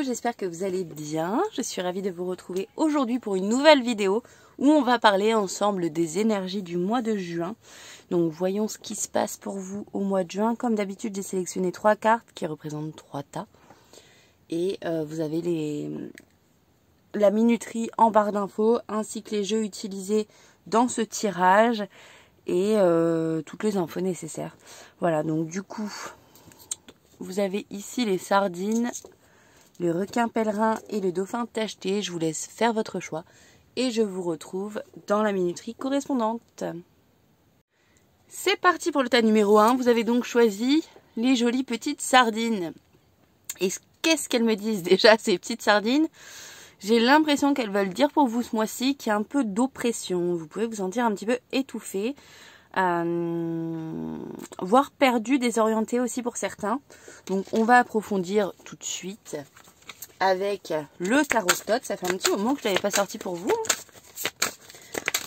Coucou, j'espère que vous allez bien. Je suis ravie de vous retrouver aujourd'hui pour une nouvelle vidéo où on va parler ensemble des énergies du mois de juin. Donc voyons ce qui se passe pour vous au mois de juin. Comme d'habitude, j'ai sélectionné 3 cartes qui représentent 3 tas. Et vous avez la minuterie en barre d'infos ainsi que les jeux utilisés dans ce tirage et toutes les infos nécessaires. Voilà, donc du coup, vous avez ici les sardines, le requin pèlerin et le dauphin tacheté. Je vous laisse faire votre choix et je vous retrouve dans la minuterie correspondante. C'est parti pour le tas numéro 1. Vous avez donc choisi les jolies petites sardines. Et qu'est-ce qu'elles me disent déjà, ces petites sardines? J'ai l'impression qu'elles veulent dire pour vous ce mois-ci qu'il y a un peu d'oppression. Vous pouvez vous sentir un petit peu étouffé, voire perdu, désorienté aussi pour certains. Donc on va approfondir tout de suite avec le tarot Tot. Ça fait un petit moment que je ne l'avais pas sorti pour vous.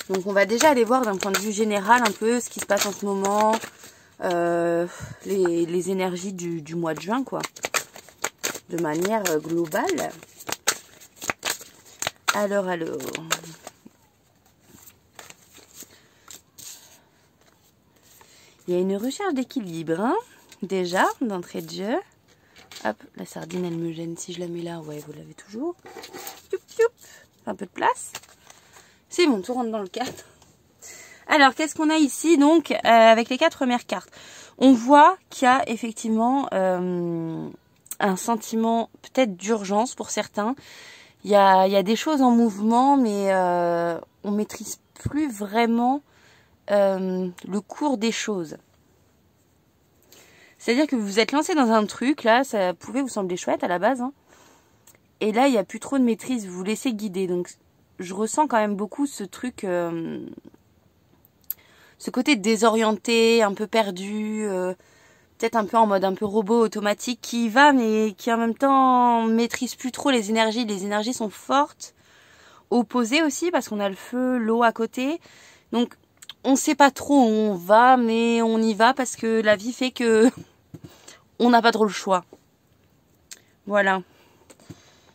Donc on va déjà aller voir d'un point de vue général un peu ce qui se passe en ce moment, les énergies du mois de juin, quoi, de manière globale. Alors. Il y a une recherche d'équilibre, hein, déjà, d'entrée de jeu. Hop, la sardine, elle me gêne. Si je la mets là, ouais, vous l'avez toujours. Youp, youp. Un peu de place. C'est bon, tout rentre dans le cadre. Alors, qu'est-ce qu'on a ici, donc, avec les 4 premières cartes? On voit qu'il y a effectivement un sentiment peut-être d'urgence pour certains. Il y a des choses en mouvement, mais on ne maîtrise plus vraiment le cours des choses. C'est-à-dire que vous vous êtes lancé dans un truc, là, ça pouvait vous sembler chouette à la base, hein, et là, il n'y a plus trop de maîtrise, vous vous laissez guider. Donc, je ressens quand même beaucoup ce truc, ce côté désorienté, un peu perdu, peut-être un peu en mode un peu robot automatique qui y va, mais qui en même temps maîtrise plus trop les énergies. Les énergies sont fortes, opposées aussi, parce qu'on a le feu, l'eau à côté. Donc, on ne sait pas trop où on va, mais on y va parce que la vie fait que on n'a pas trop le choix. Voilà.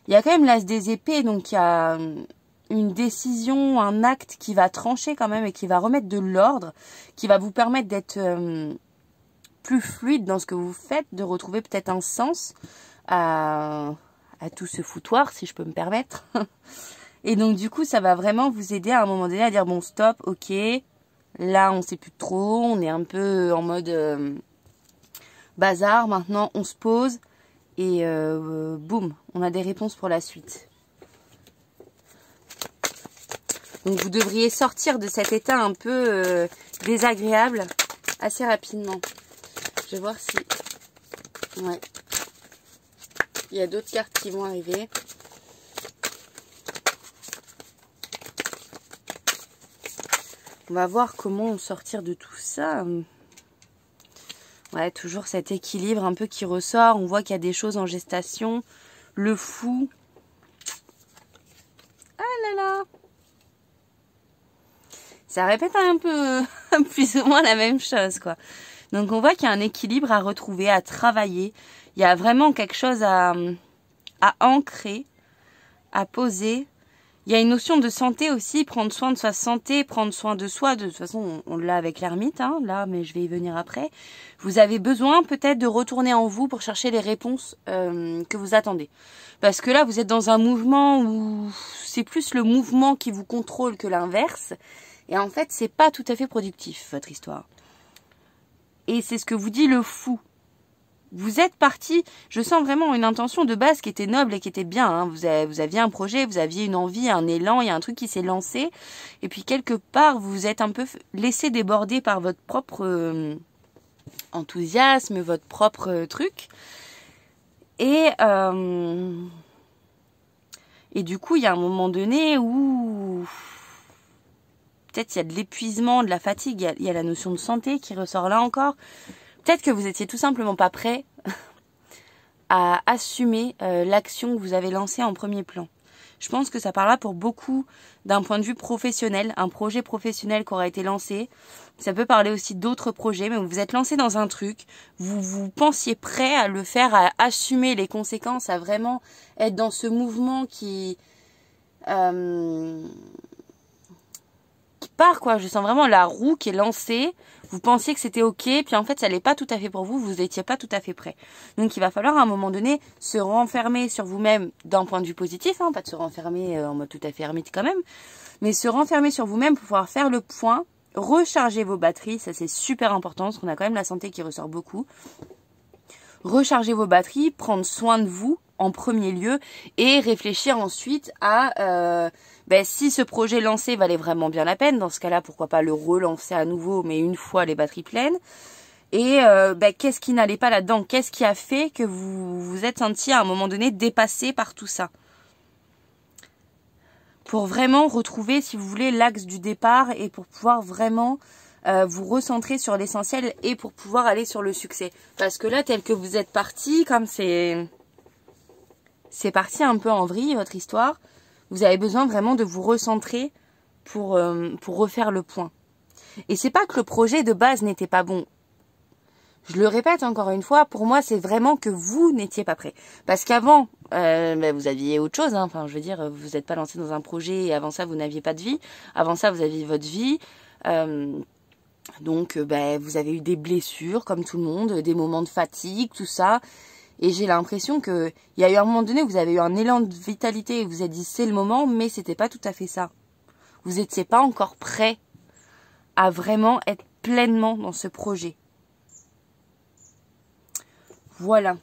Il y a quand même l'as des épées, donc il y a une décision, un acte qui va trancher quand même et qui va remettre de l'ordre, qui va vous permettre d'être plus fluide dans ce que vous faites, de retrouver peut-être un sens à tout ce foutoir, si je peux me permettre. Et donc du coup, ça va vraiment vous aider à un moment donné à dire bon, stop, ok. Là, on sait plus trop, on est un peu en mode bazar. Maintenant, on se pose et boum, on a des réponses pour la suite. Donc, vous devriez sortir de cet état un peu désagréable assez rapidement. Je vais voir si... Ouais. Il y a d'autres cartes qui vont arriver. On va voir comment sortir de tout ça. Ouais, toujours cet équilibre un peu qui ressort. On voit qu'il y a des choses en gestation. Le fou. Ah là là. Ça répète un peu plus ou moins la même chose, quoi. Donc on voit qu'il y a un équilibre à retrouver, à travailler. Il y a vraiment quelque chose à ancrer, à poser. Il y a une notion de santé aussi, prendre soin de sa santé, prendre soin de soi. De toute façon, on l'a avec l'ermite, hein, là, mais je vais y venir après. Vous avez besoin peut-être de retourner en vous pour chercher les réponses que vous attendez. Parce que là, vous êtes dans un mouvement où c'est plus le mouvement qui vous contrôle que l'inverse. Et en fait, c'est pas tout à fait productif, votre histoire. Et c'est ce que vous dit le fou. Vous êtes parti, je sens vraiment une intention de base qui était noble et qui était bien. Hein. Vous aviez un projet, vous aviez une envie, un élan, il y a un truc qui s'est lancé. Et puis quelque part, vous vous êtes un peu laissé déborder par votre propre enthousiasme, votre propre truc. Et du coup, il y a un moment donné où peut-être il y a de l'épuisement, de la fatigue, il y a la notion de santé qui ressort là encore. Peut-être que vous étiez tout simplement pas prêt à assumer l'action que vous avez lancée en premier plan. Je pense que ça parlera pour beaucoup d'un point de vue professionnel, un projet professionnel qui aura été lancé. Ça peut parler aussi d'autres projets, mais vous vous êtes lancé dans un truc, vous pensiez prêt à le faire, à assumer les conséquences, à vraiment être dans ce mouvement qui part, quoi. Je sens vraiment la roue qui est lancée. Vous pensiez que c'était ok, puis en fait ça l'est pas tout à fait pour vous, vous n'étiez pas tout à fait prêt. Donc il va falloir à un moment donné se renfermer sur vous-même d'un point de vue positif, hein, pas de se renfermer en mode tout à fait ermite quand même, mais se renfermer sur vous-même pour pouvoir faire le point, recharger vos batteries, ça c'est super important parce qu'on a quand même la santé qui ressort beaucoup. Recharger vos batteries, prendre soin de vous en premier lieu et réfléchir ensuite à si ce projet lancé valait vraiment bien la peine. Dans ce cas-là, pourquoi pas le relancer à nouveau, mais une fois les batteries pleines. Et qu'est-ce qui n'allait pas là-dedans? Qu'est-ce qui a fait que vous vous êtes senti à un moment donné dépassé par tout ça? Pour vraiment retrouver, si vous voulez, l'axe du départ et pour pouvoir vraiment vous recentrer sur l'essentiel et pour pouvoir aller sur le succès. Parce que là, tel que vous êtes parti, comme c'est parti un peu en vrille, votre histoire, vous avez besoin vraiment de vous recentrer pour refaire le point. Et c'est pas que le projet de base n'était pas bon. Je le répète encore une fois, pour moi, c'est vraiment que vous n'étiez pas prêt. Parce qu'avant, vous aviez autre chose. Hein. Enfin, je veux dire, vous n'êtes pas lancé dans un projet et avant ça, vous n'aviez pas de vie. Avant ça, vous aviez votre vie. Donc, vous avez eu des blessures, comme tout le monde, des moments de fatigue, tout ça. Et j'ai l'impression qu'il y a eu un moment donné où vous avez eu un élan de vitalité et vous vous êtes dit c'est le moment, mais c'était pas tout à fait ça. Vous n'étiez pas encore prêt à vraiment être pleinement dans ce projet. Voilà,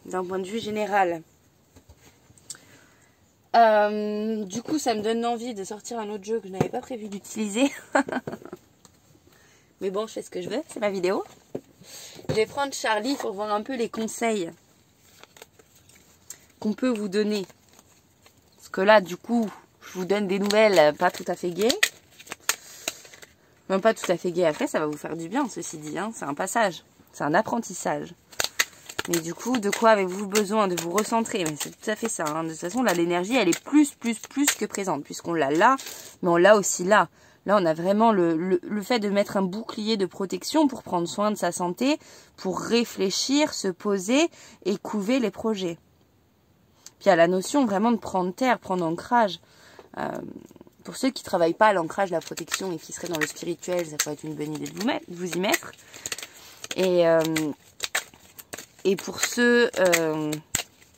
d'un point de vue général. Du coup, ça me donne envie de sortir un autre jeu que je n'avais pas prévu d'utiliser. Mais bon, je fais ce que je veux, c'est ma vidéo. Je vais prendre Charlie pour voir un peu les conseils qu'on peut vous donner. Parce que là, du coup, je vous donne des nouvelles pas tout à fait gaies. Même pas tout à fait gaies. Après, ça va vous faire du bien, ceci dit. Hein. C'est un passage, c'est un apprentissage. Mais du coup, de quoi avez-vous besoin? De vous recentrer? Mais c'est tout à fait ça. Hein. De toute façon, là, l'énergie, elle est plus que présente. Puisqu'on l'a là, mais on l'a aussi là. Là, on a vraiment le fait de mettre un bouclier de protection pour prendre soin de sa santé, pour réfléchir, se poser et couver les projets. Puis il y a la notion vraiment de prendre terre, prendre ancrage. Pour ceux qui ne travaillent pas à l'ancrage, la protection et qui seraient dans le spirituel, ça pourrait être une bonne idée de vous y mettre. Et pour ceux...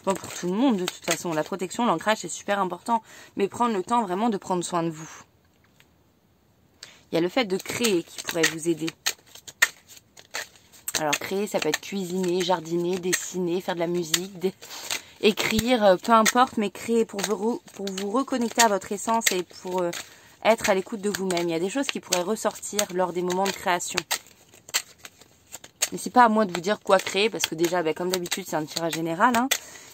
pour tout le monde de toute façon, la protection, l'ancrage, c'est super important. Mais prendre le temps vraiment de prendre soin de vous. Il y a le fait de créer qui pourrait vous aider. Alors créer, ça peut être cuisiner, jardiner, dessiner, faire de la musique, écrire, peu importe, mais créer pour vous reconnecter à votre essence et pour être à l'écoute de vous-même. Il y a des choses qui pourraient ressortir lors des moments de création. Mais c'est pas à moi de vous dire quoi créer, parce que déjà, comme d'habitude, c'est un tirage général. Hein.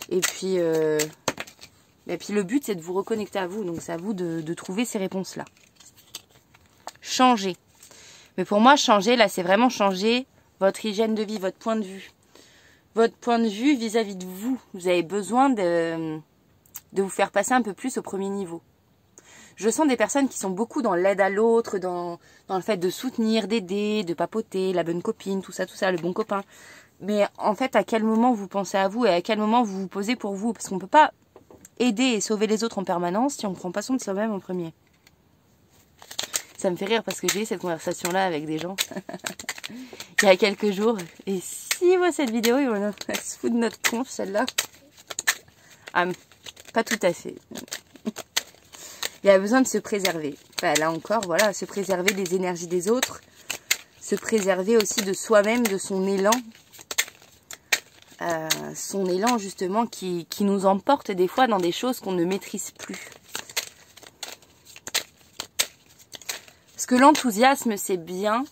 Et puis le but, c'est de vous reconnecter à vous. Donc c'est à vous de trouver ces réponses-là. Changer. Mais pour moi, changer, là, c'est vraiment changer votre hygiène de vie, votre point de vue. Votre point de vue vis-à-vis de vous. Vous avez besoin de vous faire passer un peu plus au premier niveau. Je sens des personnes qui sont beaucoup dans l'aide à l'autre, dans le fait de soutenir, d'aider, de papoter, la bonne copine, tout ça, le bon copain. Mais en fait, à quel moment vous pensez à vous et à quel moment vous vous posez pour vous? Parce qu'on ne peut pas aider et sauver les autres en permanence si on ne prend pas soin de soi-même en premier. Ça me fait rire parce que j'ai eu cette conversation-là avec des gens il y a quelques jours. Et s'ils voient cette vidéo, ils vont se foutre de notre conf, celle-là. Ah, pas tout à fait. Il y a besoin de se préserver. Enfin, là encore, voilà, se préserver des énergies des autres. Se préserver aussi de soi-même, de son élan. Son élan, justement, qui nous emporte des fois dans des choses qu'on ne maîtrise plus. Parce que l'enthousiasme, c'est bien,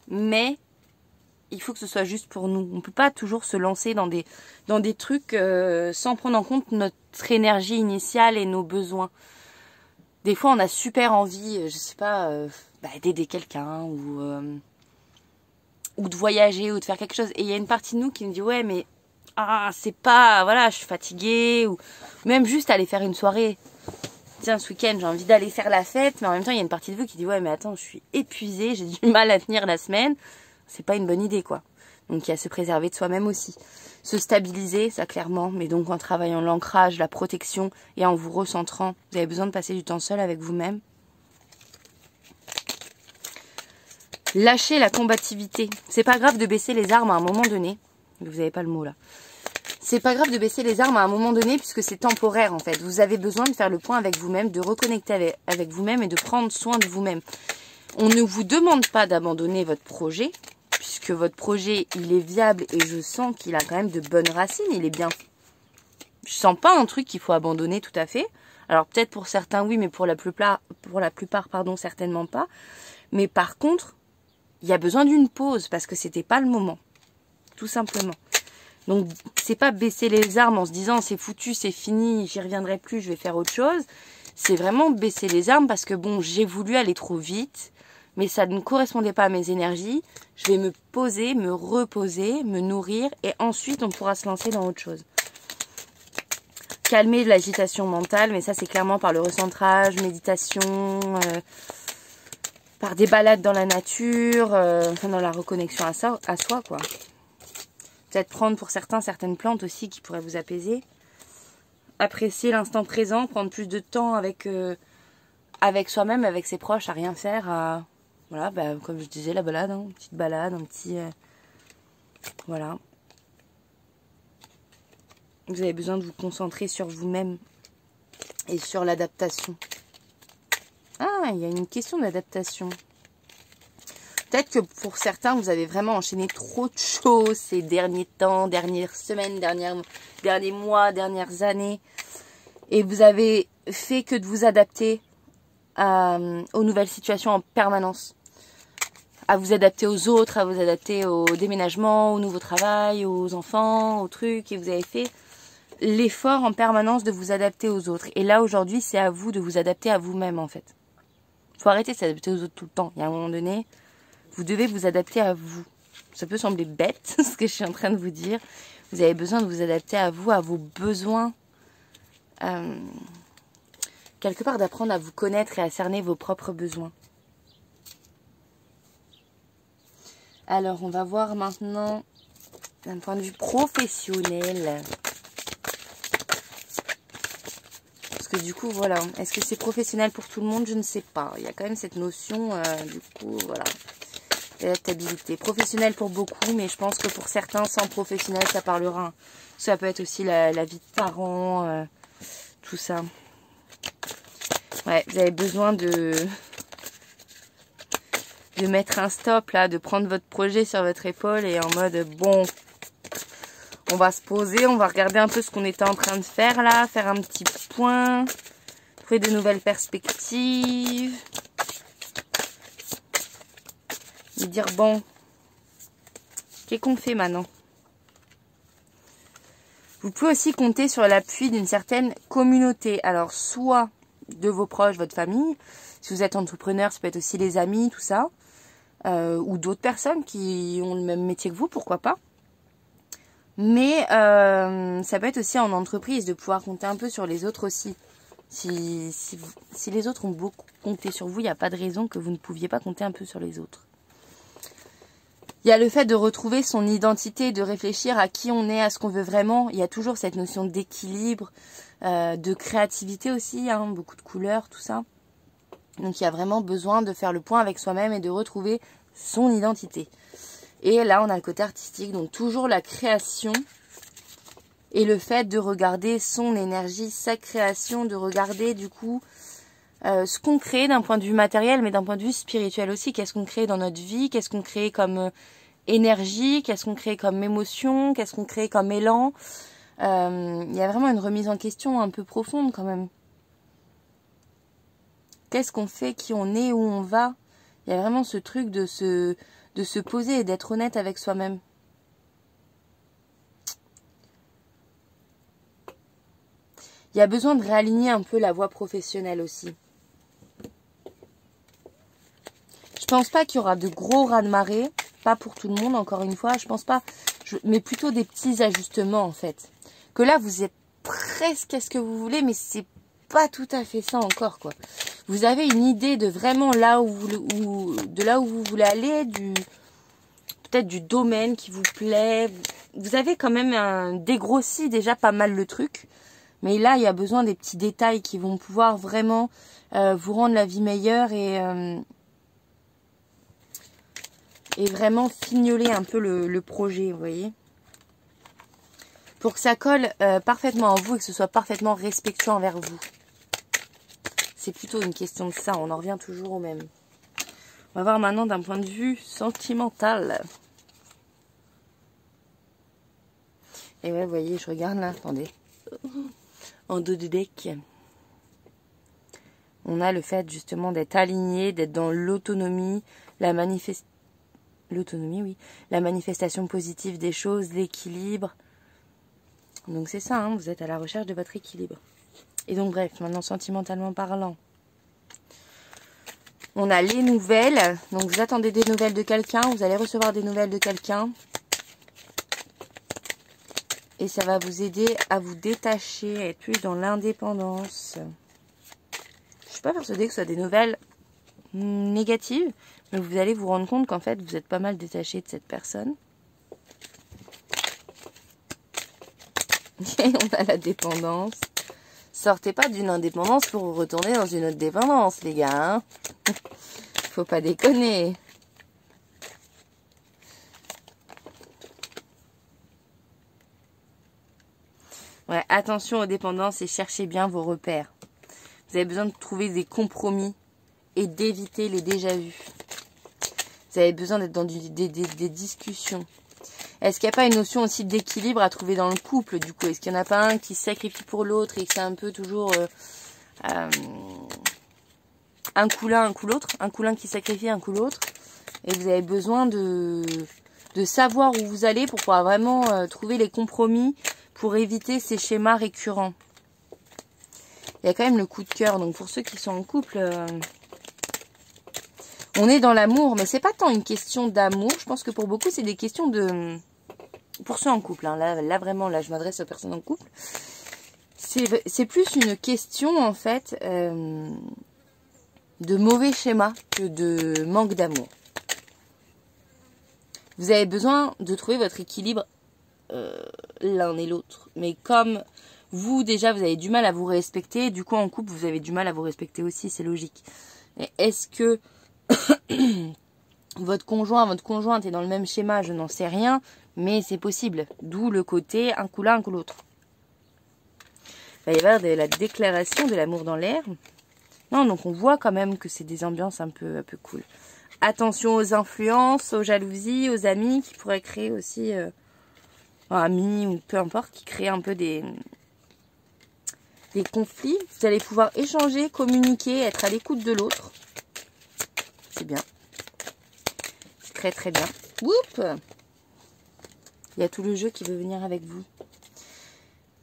mais il faut que ce soit juste pour nous. On ne peut pas toujours se lancer dans des trucs sans prendre en compte notre énergie initiale et nos besoins. Des fois, on a super envie, je sais pas, d'aider quelqu'un ou de voyager ou de faire quelque chose. Et il y a une partie de nous qui nous dit, ouais, mais ah, c'est pas, voilà, je suis fatiguée, ou même juste aller faire une soirée. Tiens, ce week-end, j'ai envie d'aller faire la fête, mais en même temps, il y a une partie de vous qui dit, ouais, mais attends, je suis épuisée, j'ai du mal à tenir la semaine. C'est pas une bonne idée, quoi. Donc, il y a se préserver de soi-même aussi. Se stabiliser, ça clairement, mais donc en travaillant l'ancrage, la protection et en vous recentrant. Vous avez besoin de passer du temps seul avec vous-même. Lâcher la combativité. C'est pas grave de baisser les armes à un moment donné. Vous n'avez pas le mot là. C'est pas grave de baisser les armes à un moment donné puisque c'est temporaire en fait. Vous avez besoin de faire le point avec vous-même, de reconnecter avec vous-même et de prendre soin de vous-même. On ne vous demande pas d'abandonner votre projet puisque votre projet il est viable et je sens qu'il a quand même de bonnes racines. Il est bien. Je sens pas un truc qu'il faut abandonner tout à fait. Alors peut-être pour certains oui, mais pour la plupart pardon, certainement pas. Mais par contre, il y a besoin d'une pause parce que c'était pas le moment. Tout simplement. Donc, c'est pas baisser les armes en se disant c'est foutu, c'est fini, j'y reviendrai plus, je vais faire autre chose. C'est vraiment baisser les armes parce que bon, j'ai voulu aller trop vite, mais ça ne correspondait pas à mes énergies. Je vais me poser, me reposer, me nourrir et ensuite on pourra se lancer dans autre chose. Calmer l'agitation mentale, mais ça c'est clairement par le recentrage, méditation, par des balades dans la nature, dans la reconnexion à soi quoi. Peut-être prendre pour certains certaines plantes aussi qui pourraient vous apaiser. Apprécier l'instant présent, prendre plus de temps avec soi-même, avec ses proches, à rien faire. Voilà, bah, comme je disais, la balade, hein, une petite balade, un petit... voilà. Vous avez besoin de vous concentrer sur vous-même et sur l'adaptation. Ah, il y a une question d'adaptation. Peut-être que pour certains, vous avez vraiment enchaîné trop de choses ces derniers temps, dernières semaines, derniers mois, dernières années. Et vous avez fait que de vous adapter aux nouvelles situations en permanence. À vous adapter aux autres, à vous adapter au déménagement, au nouveau travail, aux enfants, aux trucs. Et vous avez fait l'effort en permanence de vous adapter aux autres. Et là, aujourd'hui, c'est à vous de vous adapter à vous-même, en fait. Il faut arrêter de s'adapter aux autres tout le temps. Il y a un moment donné... Vous devez vous adapter à vous. Ça peut sembler bête, ce que je suis en train de vous dire. Vous avez besoin de vous adapter à vous, à vos besoins. Quelque part d'apprendre à vous connaître et à cerner vos propres besoins. Alors, on va voir maintenant d'un point de vue professionnel. Parce que du coup, voilà. Est-ce que c'est professionnel pour tout le monde? Je ne sais pas. Il y a quand même cette notion, du coup, voilà. L'adaptabilité. Professionnelle pour beaucoup, mais je pense que pour certains, sans professionnel, ça parlera. Ça peut être aussi la vie de parents, tout ça. Ouais, vous avez besoin de mettre un stop, là, de prendre votre projet sur votre épaule et en mode, bon, on va se poser, on va regarder un peu ce qu'on était en train de faire, là, faire un petit point, trouver de nouvelles perspectives. Et dire, bon, qu'est-ce qu'on fait maintenant? Vous pouvez aussi compter sur l'appui d'une certaine communauté. Alors, soit de vos proches, votre famille. Si vous êtes entrepreneur, ça peut être aussi les amis, tout ça. Ou d'autres personnes qui ont le même métier que vous, pourquoi pas. Mais ça peut être aussi en entreprise, de pouvoir compter un peu sur les autres aussi. Si les autres ont beaucoup compté sur vous, il n'y a pas de raison que vous ne pouviez pas compter un peu sur les autres. Il y a le fait de retrouver son identité, de réfléchir à qui on est, à ce qu'on veut vraiment. Il y a toujours cette notion d'équilibre, de créativité aussi, hein, beaucoup de couleurs, tout ça. Donc il y a vraiment besoin de faire le point avec soi-même et de retrouver son identité. Et là, on a le côté artistique, donc toujours la création et le fait de regarder son énergie, sa création, de regarder du coup ce qu'on crée d'un point de vue matériel, mais d'un point de vue spirituel aussi. Qu'est-ce qu'on crée dans notre vie? Qu'est-ce qu'on crée comme énergie? Qu'est-ce qu'on crée comme émotion? Qu'est-ce qu'on crée comme élan? Il y a vraiment une remise en question un peu profonde quand même. Qu'est-ce qu'on fait? Qui on est? Où on va? Il y a vraiment ce truc de se poser et d'être honnête avec soi-même. Il y a besoin de réaligner un peu la voie professionnelle aussi. Je pense pas qu'il y aura de gros raz-de-marée, pas pour tout le monde encore une fois. Je pense pas mais plutôt des petits ajustements en fait. Que là, vous êtes presque à ce que vous voulez, mais c'est pas tout à fait ça encore, quoi. Vous avez une idée de vraiment là où vous voulez aller, peut-être du domaine qui vous plaît. Vous avez quand même dégrossi déjà pas mal le truc. Mais là, il y a besoin des petits détails qui vont pouvoir vraiment vous rendre la vie meilleure et vraiment fignoler un peu le projet, vous voyez. Pour que ça colle parfaitement en vous et que ce soit parfaitement respectueux envers vous. C'est plutôt une question de ça, on en revient toujours au même. On va voir maintenant d'un point de vue sentimental. Et ouais, vous voyez, je regarde là, attendez. En dos du deck, on a le fait justement d'être aligné, d'être dans l'autonomie, la manifestation positive des choses, l'équilibre. Donc c'est ça, hein, vous êtes à la recherche de votre équilibre. Et donc bref, maintenant sentimentalement parlant, on a les nouvelles. Donc vous attendez des nouvelles de quelqu'un, vous allez recevoir des nouvelles de quelqu'un. Et ça va vous aider à vous détacher, à être plus dans l'indépendance. Je ne suis pas persuadée que ce soit des nouvelles négatives, mais vous allez vous rendre compte qu'en fait, vous êtes pas mal détaché de cette personne. Et on a la dépendance. Sortez pas d'une indépendance pour retourner dans une autre dépendance, les gars. Hein. Faut pas déconner. Ouais, attention aux dépendances et cherchez bien vos repères. Vous avez besoin de trouver des compromis et d'éviter les déjà-vus. Vous avez besoin d'être dans des discussions. Est-ce qu'il n'y a pas une notion aussi d'équilibre à trouver dans le couple, du coup? Est-ce qu'il n'y en a pas un qui se sacrifie pour l'autre et que c'est un peu toujours un coup l'un, un coup l'autre? Un coup l'un qui sacrifie, un coup l'autre. Et vous avez besoin de savoir où vous allez pour pouvoir vraiment trouver les compromis pour éviter ces schémas récurrents. Il y a quand même le coup de cœur. Donc pour ceux qui sont en couple, on est dans l'amour, mais c'est pas tant une question d'amour. Je pense que pour beaucoup, c'est des questions de... Pour ceux en couple, hein, là vraiment, là je m'adresse aux personnes en couple. C'est plus une question en fait de mauvais schéma que de manque d'amour. Vous avez besoin de trouver votre équilibre l'un et l'autre. Mais comme vous, déjà, vous avez du mal à vous respecter, du coup, en couple, vous avez du mal à vous respecter aussi, c'est logique. Est-ce que votre conjoint, votre conjointe est dans le même schéma? Je n'en sais rien, mais c'est possible. D'où le côté un coup l'un, un coup l'autre. Il va y avoir de la déclaration de l'amour dans l'air. Non, donc on voit quand même que c'est des ambiances un peu cool. Attention aux influences, aux jalousies, aux amis qui pourraient créer aussi... amis ou peu importe, qui créent un peu des conflits. Vous allez pouvoir échanger, communiquer, être à l'écoute de l'autre. C'est bien. C'est très très bien. Oups! Il y a tout le jeu qui veut venir avec vous.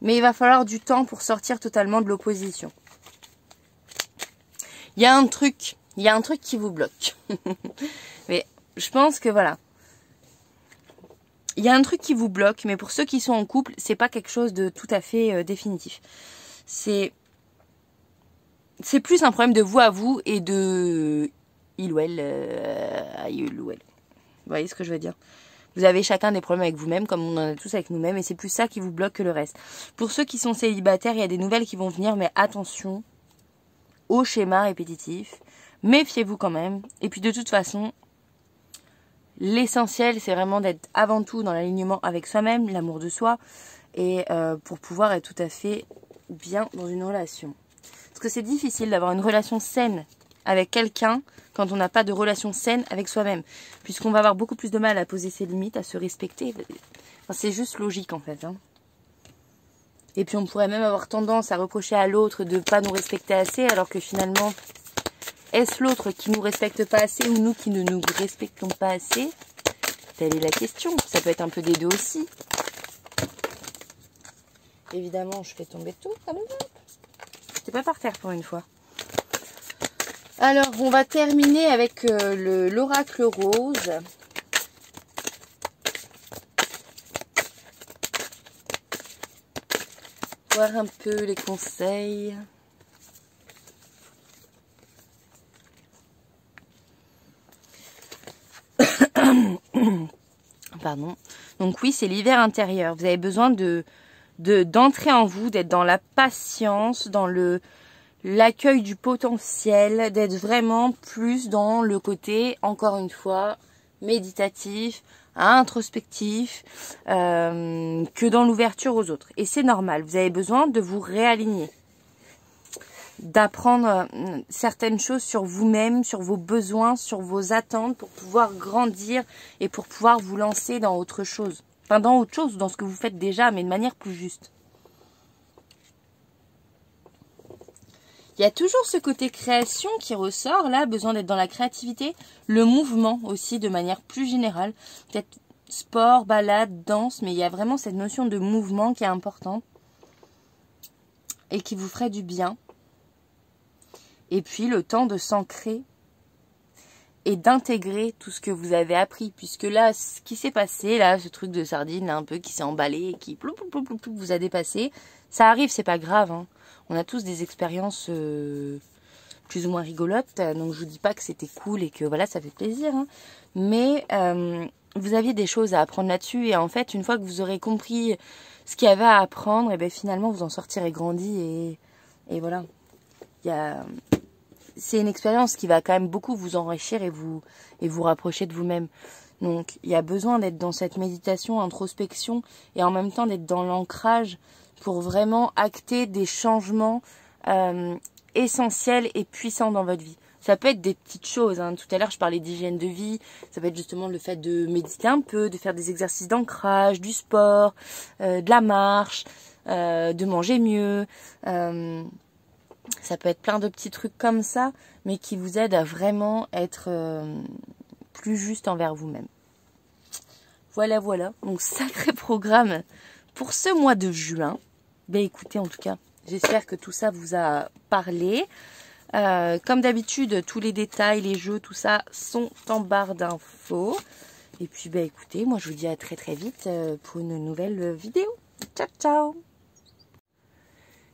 Mais il va falloir du temps pour sortir totalement de l'opposition. Il y a un truc qui vous bloque. Mais je pense que voilà. Il y a un truc qui vous bloque, mais pour ceux qui sont en couple, c'est pas quelque chose de tout à fait définitif. C'est plus un problème de vous à vous et de il ou elle. Vous voyez ce que je veux dire? Vous avez chacun des problèmes avec vous-même, comme on en a tous avec nous-mêmes, et c'est plus ça qui vous bloque que le reste. Pour ceux qui sont célibataires, il y a des nouvelles qui vont venir, mais attention au schéma répétitif. Méfiez-vous quand même. Et puis de toute façon, l'essentiel, c'est vraiment d'être avant tout dans l'alignement avec soi-même, l'amour de soi, et pour pouvoir être tout à fait bien dans une relation. Parce que c'est difficile d'avoir une relation saine avec quelqu'un quand on n'a pas de relation saine avec soi-même. Puisqu'on va avoir beaucoup plus de mal à poser ses limites, à se respecter. Enfin, c'est juste logique en fait. Hein. Et puis on pourrait même avoir tendance à reprocher à l'autre de ne pas nous respecter assez, alors que finalement... Est-ce l'autre qui ne nous respecte pas assez ou nous qui ne nous respectons pas assez? Telle est la question. Ça peut être un peu des deux aussi. Évidemment, je fais tomber tout comme ça. C'était pas par terre pour une fois. Alors, on va terminer avec l'oracle rose. voir un peu les conseils. Pardon. Donc oui, c'est l'hiver intérieur. Vous avez besoin d'entrer en vous, d'être dans la patience, dans l'accueil du potentiel, d'être vraiment plus dans le côté, encore une fois, méditatif, introspectif, que dans l'ouverture aux autres. Et c'est normal, vous avez besoin de vous réaligner, d'apprendre certaines choses sur vous-même, sur vos besoins, sur vos attentes pour pouvoir grandir et pour pouvoir vous lancer dans autre chose. Enfin, dans autre chose, dans ce que vous faites déjà, mais de manière plus juste. Il y a toujours ce côté création qui ressort, là, besoin d'être dans la créativité, le mouvement aussi de manière plus générale, peut-être sport, balade, danse, mais il y a vraiment cette notion de mouvement qui est importante et qui vous ferait du bien. Et puis le temps de s'ancrer et d'intégrer tout ce que vous avez appris, puisque là, ce qui s'est passé, là, ce truc de sardine, là, un peu, qui s'est emballé et qui vous a dépassé, ça arrive, c'est pas grave, hein. On a tous des expériences plus ou moins rigolotes, donc je vous dis pas que c'était cool et que voilà, ça fait plaisir, hein. Mais vous aviez des choses à apprendre là-dessus et en fait, une fois que vous aurez compris ce qu'il y avait à apprendre, et bien finalement vous en sortirez grandi et voilà. C'est une expérience qui va quand même beaucoup vous enrichir et vous rapprocher de vous-même. Donc il y a besoin d'être dans cette méditation, introspection et en même temps d'être dans l'ancrage pour vraiment acter des changements essentiels et puissants dans votre vie. Ça peut être des petites choses, hein. Tout à l'heure, je parlais d'hygiène de vie. Ça peut être justement le fait de méditer un peu, de faire des exercices d'ancrage, du sport, de la marche, de manger mieux. Ça peut être plein de petits trucs comme ça, mais qui vous aident à vraiment être plus juste envers vous-même. Voilà, voilà. Donc, sacré programme pour ce mois de juin. Ben écoutez, en tout cas, j'espère que tout ça vous a parlé. Comme d'habitude, tous les détails, les jeux, tout ça sont en barre d'infos. Et puis, ben écoutez, moi je vous dis à très très vite pour une nouvelle vidéo. Ciao, ciao!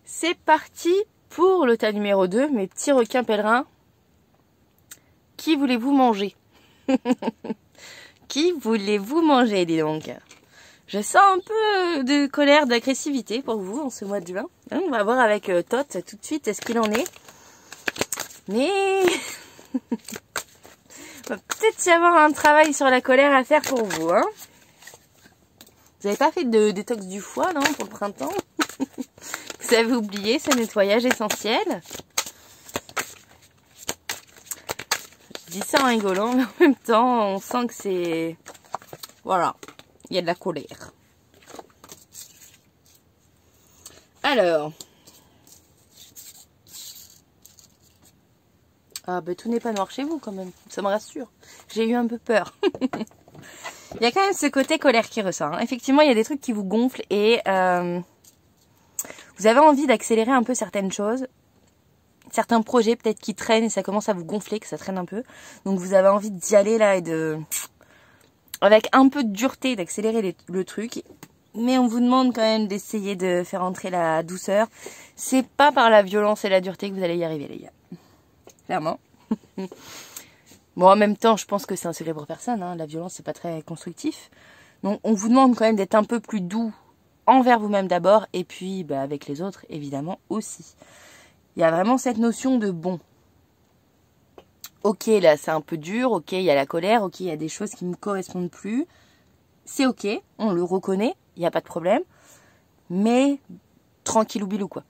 C'est parti pour le tas numéro 2, mes petits requins pèlerins. Qui voulez-vous manger? Qui voulez-vous manger, dis donc? Je sens un peu de colère, d'agressivité pour vous en ce mois de juin. On va voir avec Tot tout de suite ce qu'il en est. Mais il va peut-être y avoir un travail sur la colère à faire pour vous, hein. Vous n'avez pas fait de détox du foie, non, pour le printemps? Vous avez oublié ce nettoyage essentiel? Je dis ça en rigolant, mais en même temps, on sent que c'est... Voilà, il y a de la colère. Alors... Ah ben tout n'est pas noir chez vous quand même, ça me rassure. J'ai eu un peu peur. Il y a quand même ce côté colère qui ressort, hein. Effectivement, il y a des trucs qui vous gonflent et vous avez envie d'accélérer un peu certaines choses. Certains projets peut-être qui traînent et ça commence à vous gonfler, que ça traîne un peu. Donc vous avez envie d'y aller là et avec un peu de dureté d'accélérer le truc. Mais on vous demande quand même d'essayer de faire entrer la douceur. C'est pas par la violence et la dureté que vous allez y arriver, les gars. Clairement. Bon, en même temps, je pense que c'est un secret pour personne, hein. La violence, c'est pas très constructif. Donc, on vous demande quand même d'être un peu plus doux envers vous-même d'abord, et puis bah, avec les autres, évidemment, aussi. Il y a vraiment cette notion de bon. Ok, là, c'est un peu dur, ok, il y a la colère, ok, il y a des choses qui ne me correspondent plus. C'est ok, on le reconnaît, il n'y a pas de problème. Mais, tranquillou bilou, quoi.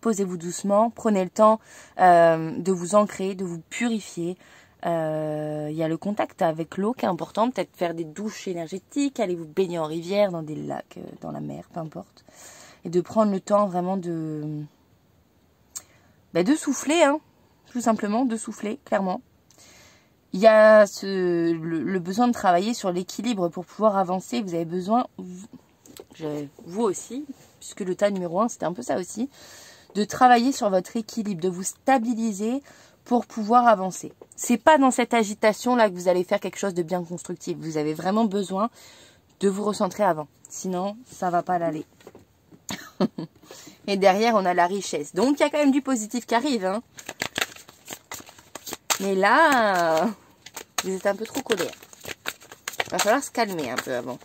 Posez-vous doucement, prenez le temps de vous ancrer, de vous purifier. Il y a le contact avec l'eau qui est important, peut-être faire des douches énergétiques, aller vous baigner en rivière, dans des lacs, dans la mer, peu importe. Et de prendre le temps vraiment de souffler, hein, tout simplement, de souffler, clairement. Il y a le besoin de travailler sur l'équilibre pour pouvoir avancer. Vous avez besoin, vous aussi, puisque le tas numéro 1, c'était un peu ça aussi, de travailler sur votre équilibre, de vous stabiliser pour pouvoir avancer. C'est pas dans cette agitation-là que vous allez faire quelque chose de bien constructif. Vous avez vraiment besoin de vous recentrer avant. Sinon, ça va pas l'aller. Et derrière, on a la richesse. Donc, il y a quand même du positif qui arrive. Hein. Mais là, vous êtes un peu trop colère. Il va falloir se calmer un peu avant.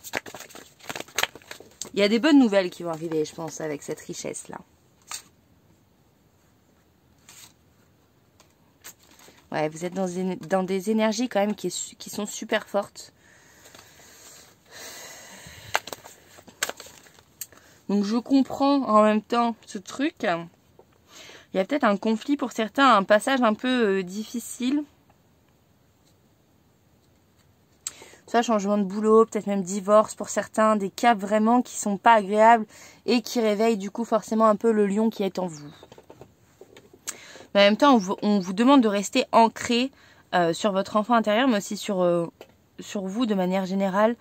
Il y a des bonnes nouvelles qui vont arriver, je pense, avec cette richesse-là. Ouais, vous êtes dans des énergies quand même qui sont super fortes. Donc je comprends en même temps ce truc. Il y a peut-être un conflit pour certains, un passage un peu difficile. Soit changement de boulot, peut-être même divorce pour certains, des cas vraiment qui sont pas agréables et qui réveillent du coup forcément un peu le lion qui est en vous. Mais en même temps, on vous demande de rester ancré sur votre enfant intérieur, mais aussi sur vous de manière générale,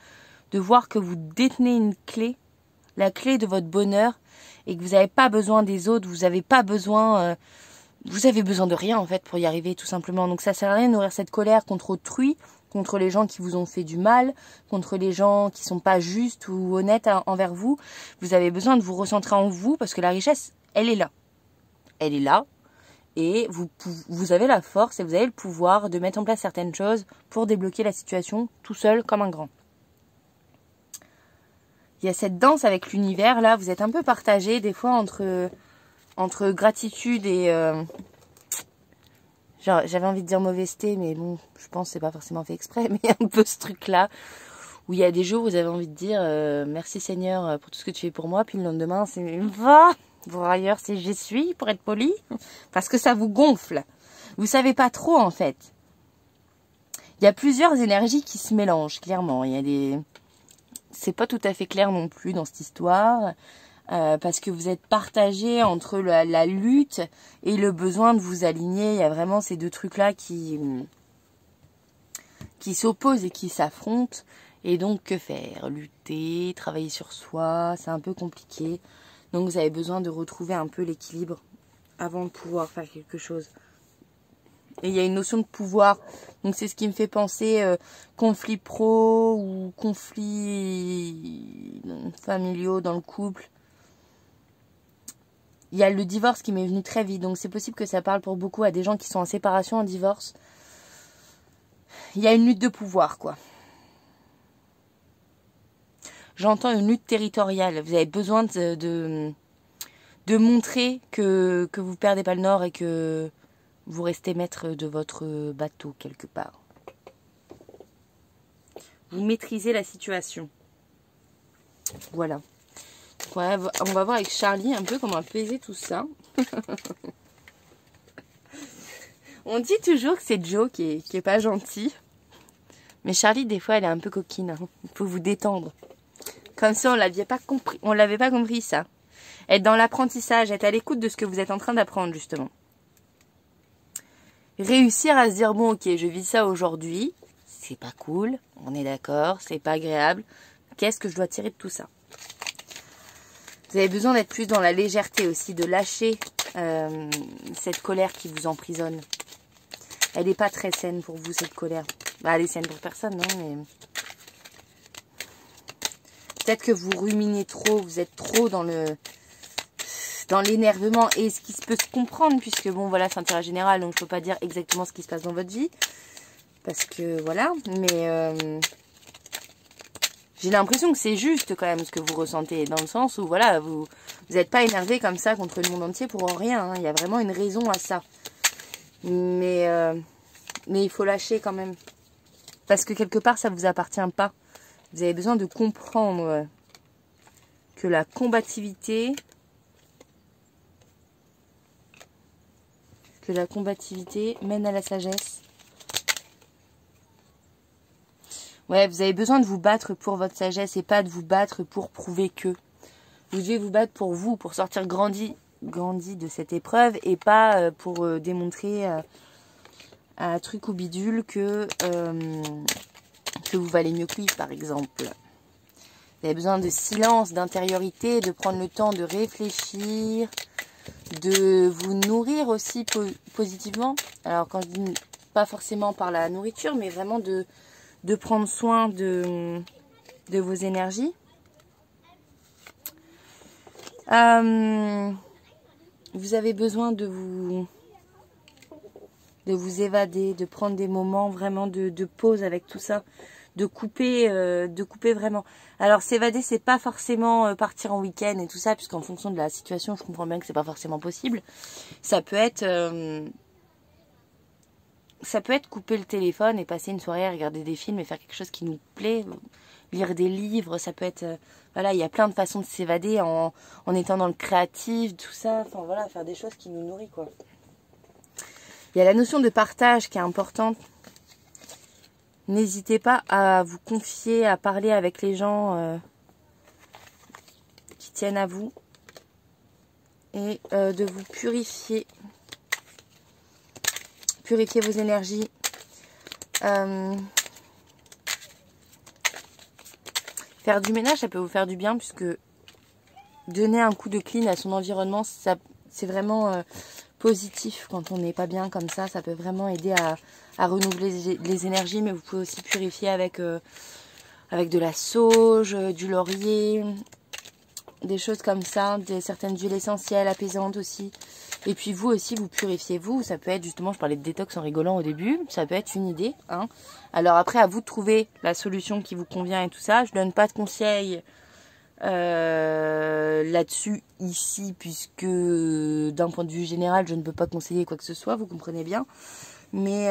de voir que vous détenez une clé, la clé de votre bonheur, et que vous n'avez pas besoin des autres, vous avez besoin de rien en fait pour y arriver tout simplement. Donc ça sert à rien de nourrir cette colère contre autrui, contre les gens qui vous ont fait du mal, contre les gens qui sont pas justes ou honnêtes envers vous. Vous avez besoin de vous recentrer en vous parce que la richesse, elle est là. Elle est là. Et vous avez la force et vous avez le pouvoir de mettre en place certaines choses pour débloquer la situation tout seul comme un grand. Il y a cette danse avec l'univers là, vous êtes un peu partagé des fois entre gratitude et... j'avais envie de dire mauvaiseté, mais bon, je pense que c'est pas forcément fait exprès, mais il y a un peu ce truc là, où il y a des jours où vous avez envie de dire merci Seigneur pour tout ce que tu fais pour moi, puis le lendemain c'est va. Bon, ailleurs, c'est j'y suis, pour être poli. Parce que ça vous gonfle. Vous savez pas trop, en fait. Il y a plusieurs énergies qui se mélangent, clairement. Il y a des... C'est pas tout à fait clair non plus dans cette histoire. Parce que vous êtes partagé entre la lutte et le besoin de vous aligner. Il y a vraiment ces deux trucs-là qui s'opposent et qui s'affrontent. Et donc, que faire? Lutter, travailler sur soi, c'est un peu compliqué. Donc vous avez besoin de retrouver un peu l'équilibre avant de pouvoir faire quelque chose. Et il y a une notion de pouvoir. Donc c'est ce qui me fait penser conflits pro ou conflits familiaux dans le couple. Il y a le divorce qui m'est venu très vite. Donc c'est possible que ça parle pour beaucoup à des gens qui sont en séparation, en divorce. Il y a une lutte de pouvoir, quoi. J'entends une lutte territoriale. Vous avez besoin de montrer que vous perdez pas le nord et que vous restez maître de votre bateau quelque part. Vous maîtrisez la situation. Voilà. Ouais, on va voir avec Charlie un peu comment apaiser tout ça. On dit toujours que c'est Joe qui est pas gentil. Mais Charlie, des fois, elle est un peu coquine. Hein. Il faut vous détendre. Comme ça, on l'avait pas compris ça. Être dans l'apprentissage, être à l'écoute de ce que vous êtes en train d'apprendre justement. Réussir à se dire bon ok, je vis ça aujourd'hui, c'est pas cool, on est d'accord, c'est pas agréable. Qu'est-ce que je dois tirer de tout ça? Vous avez besoin d'être plus dans la légèreté aussi, de lâcher cette colère qui vous emprisonne. Elle n'est pas très saine pour vous cette colère. Bah, elle est saine pour personne, non mais... Peut-être que vous ruminez trop, vous êtes trop dans l'énervement et ce qui peut se comprendre puisque bon voilà c'est un tirage général donc je peux pas dire exactement ce qui se passe dans votre vie parce que voilà mais j'ai l'impression que c'est juste quand même ce que vous ressentez dans le sens où voilà vous n'êtes pas énervé comme ça contre le monde entier pour rien hein. Il y a vraiment une raison à ça mais il faut lâcher quand même parce que quelque part ça vous appartient pas. Vous avez besoin de comprendre que la combativité mène à la sagesse. Ouais, vous avez besoin de vous battre pour votre sagesse et pas de vous battre pour prouver que. Vous devez vous battre pour vous, pour sortir grandi de cette épreuve et pas pour démontrer à truc ou bidule que vous valez mieux que lui, par exemple. Vous avez besoin de silence, d'intériorité, de prendre le temps de réfléchir, de vous nourrir aussi positivement. Alors, quand je dis pas forcément par la nourriture, mais vraiment de prendre soin de vos énergies. Vous avez besoin de vous évader, de prendre des moments vraiment de pause avec tout ça, de couper vraiment. Alors s'évader, c'est pas forcément partir en week-end et tout ça, puisqu'en fonction de la situation, je comprends bien que c'est pas forcément possible. Ça peut être couper le téléphone et passer une soirée à regarder des films et faire quelque chose qui nous plaît, lire des livres, ça peut être... voilà, il y a plein de façons de s'évader en étant dans le créatif, tout ça. Enfin voilà, faire des choses qui nous nourrissent, quoi. Il y a la notion de partage qui est importante. N'hésitez pas à vous confier, à parler avec les gens qui tiennent à vous. Et de vous purifier. Purifier vos énergies. Faire du ménage, ça peut vous faire du bien, puisque donner un coup de clean à son environnement, c'est vraiment positif quand on n'est pas bien comme ça. Ça peut vraiment aider à renouveler les énergies, mais vous pouvez aussi purifier avec de la sauge, du laurier, des choses comme ça, certaines huiles essentielles apaisantes aussi. Et puis vous aussi, vous purifiez vous. Ça peut être justement, je parlais de détox en rigolant au début, ça peut être une idée. Hein. Alors après, à vous de trouver la solution qui vous convient et tout ça. Je donne pas de conseils là-dessus ici, puisque d'un point de vue général, je ne peux pas conseiller quoi que ce soit, vous comprenez bien. Mais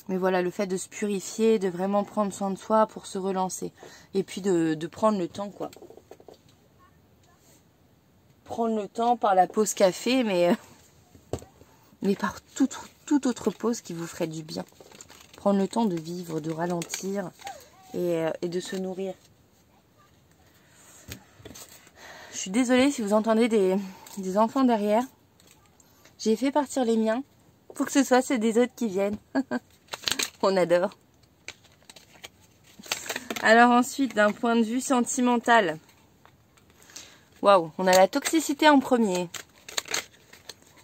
voilà, le fait de se purifier, de vraiment prendre soin de soi pour se relancer. Et puis de prendre le temps, quoi. Prendre le temps par la pause café, mais par toute autre pause qui vous ferait du bien. Prendre le temps de vivre, de ralentir et de se nourrir. Je suis désolée si vous entendez des enfants derrière. J'ai fait partir les miens pour que ce soit ceux des autres qui viennent. On adore. Alors ensuite, d'un point de vue sentimental. Waouh, on a la toxicité en premier.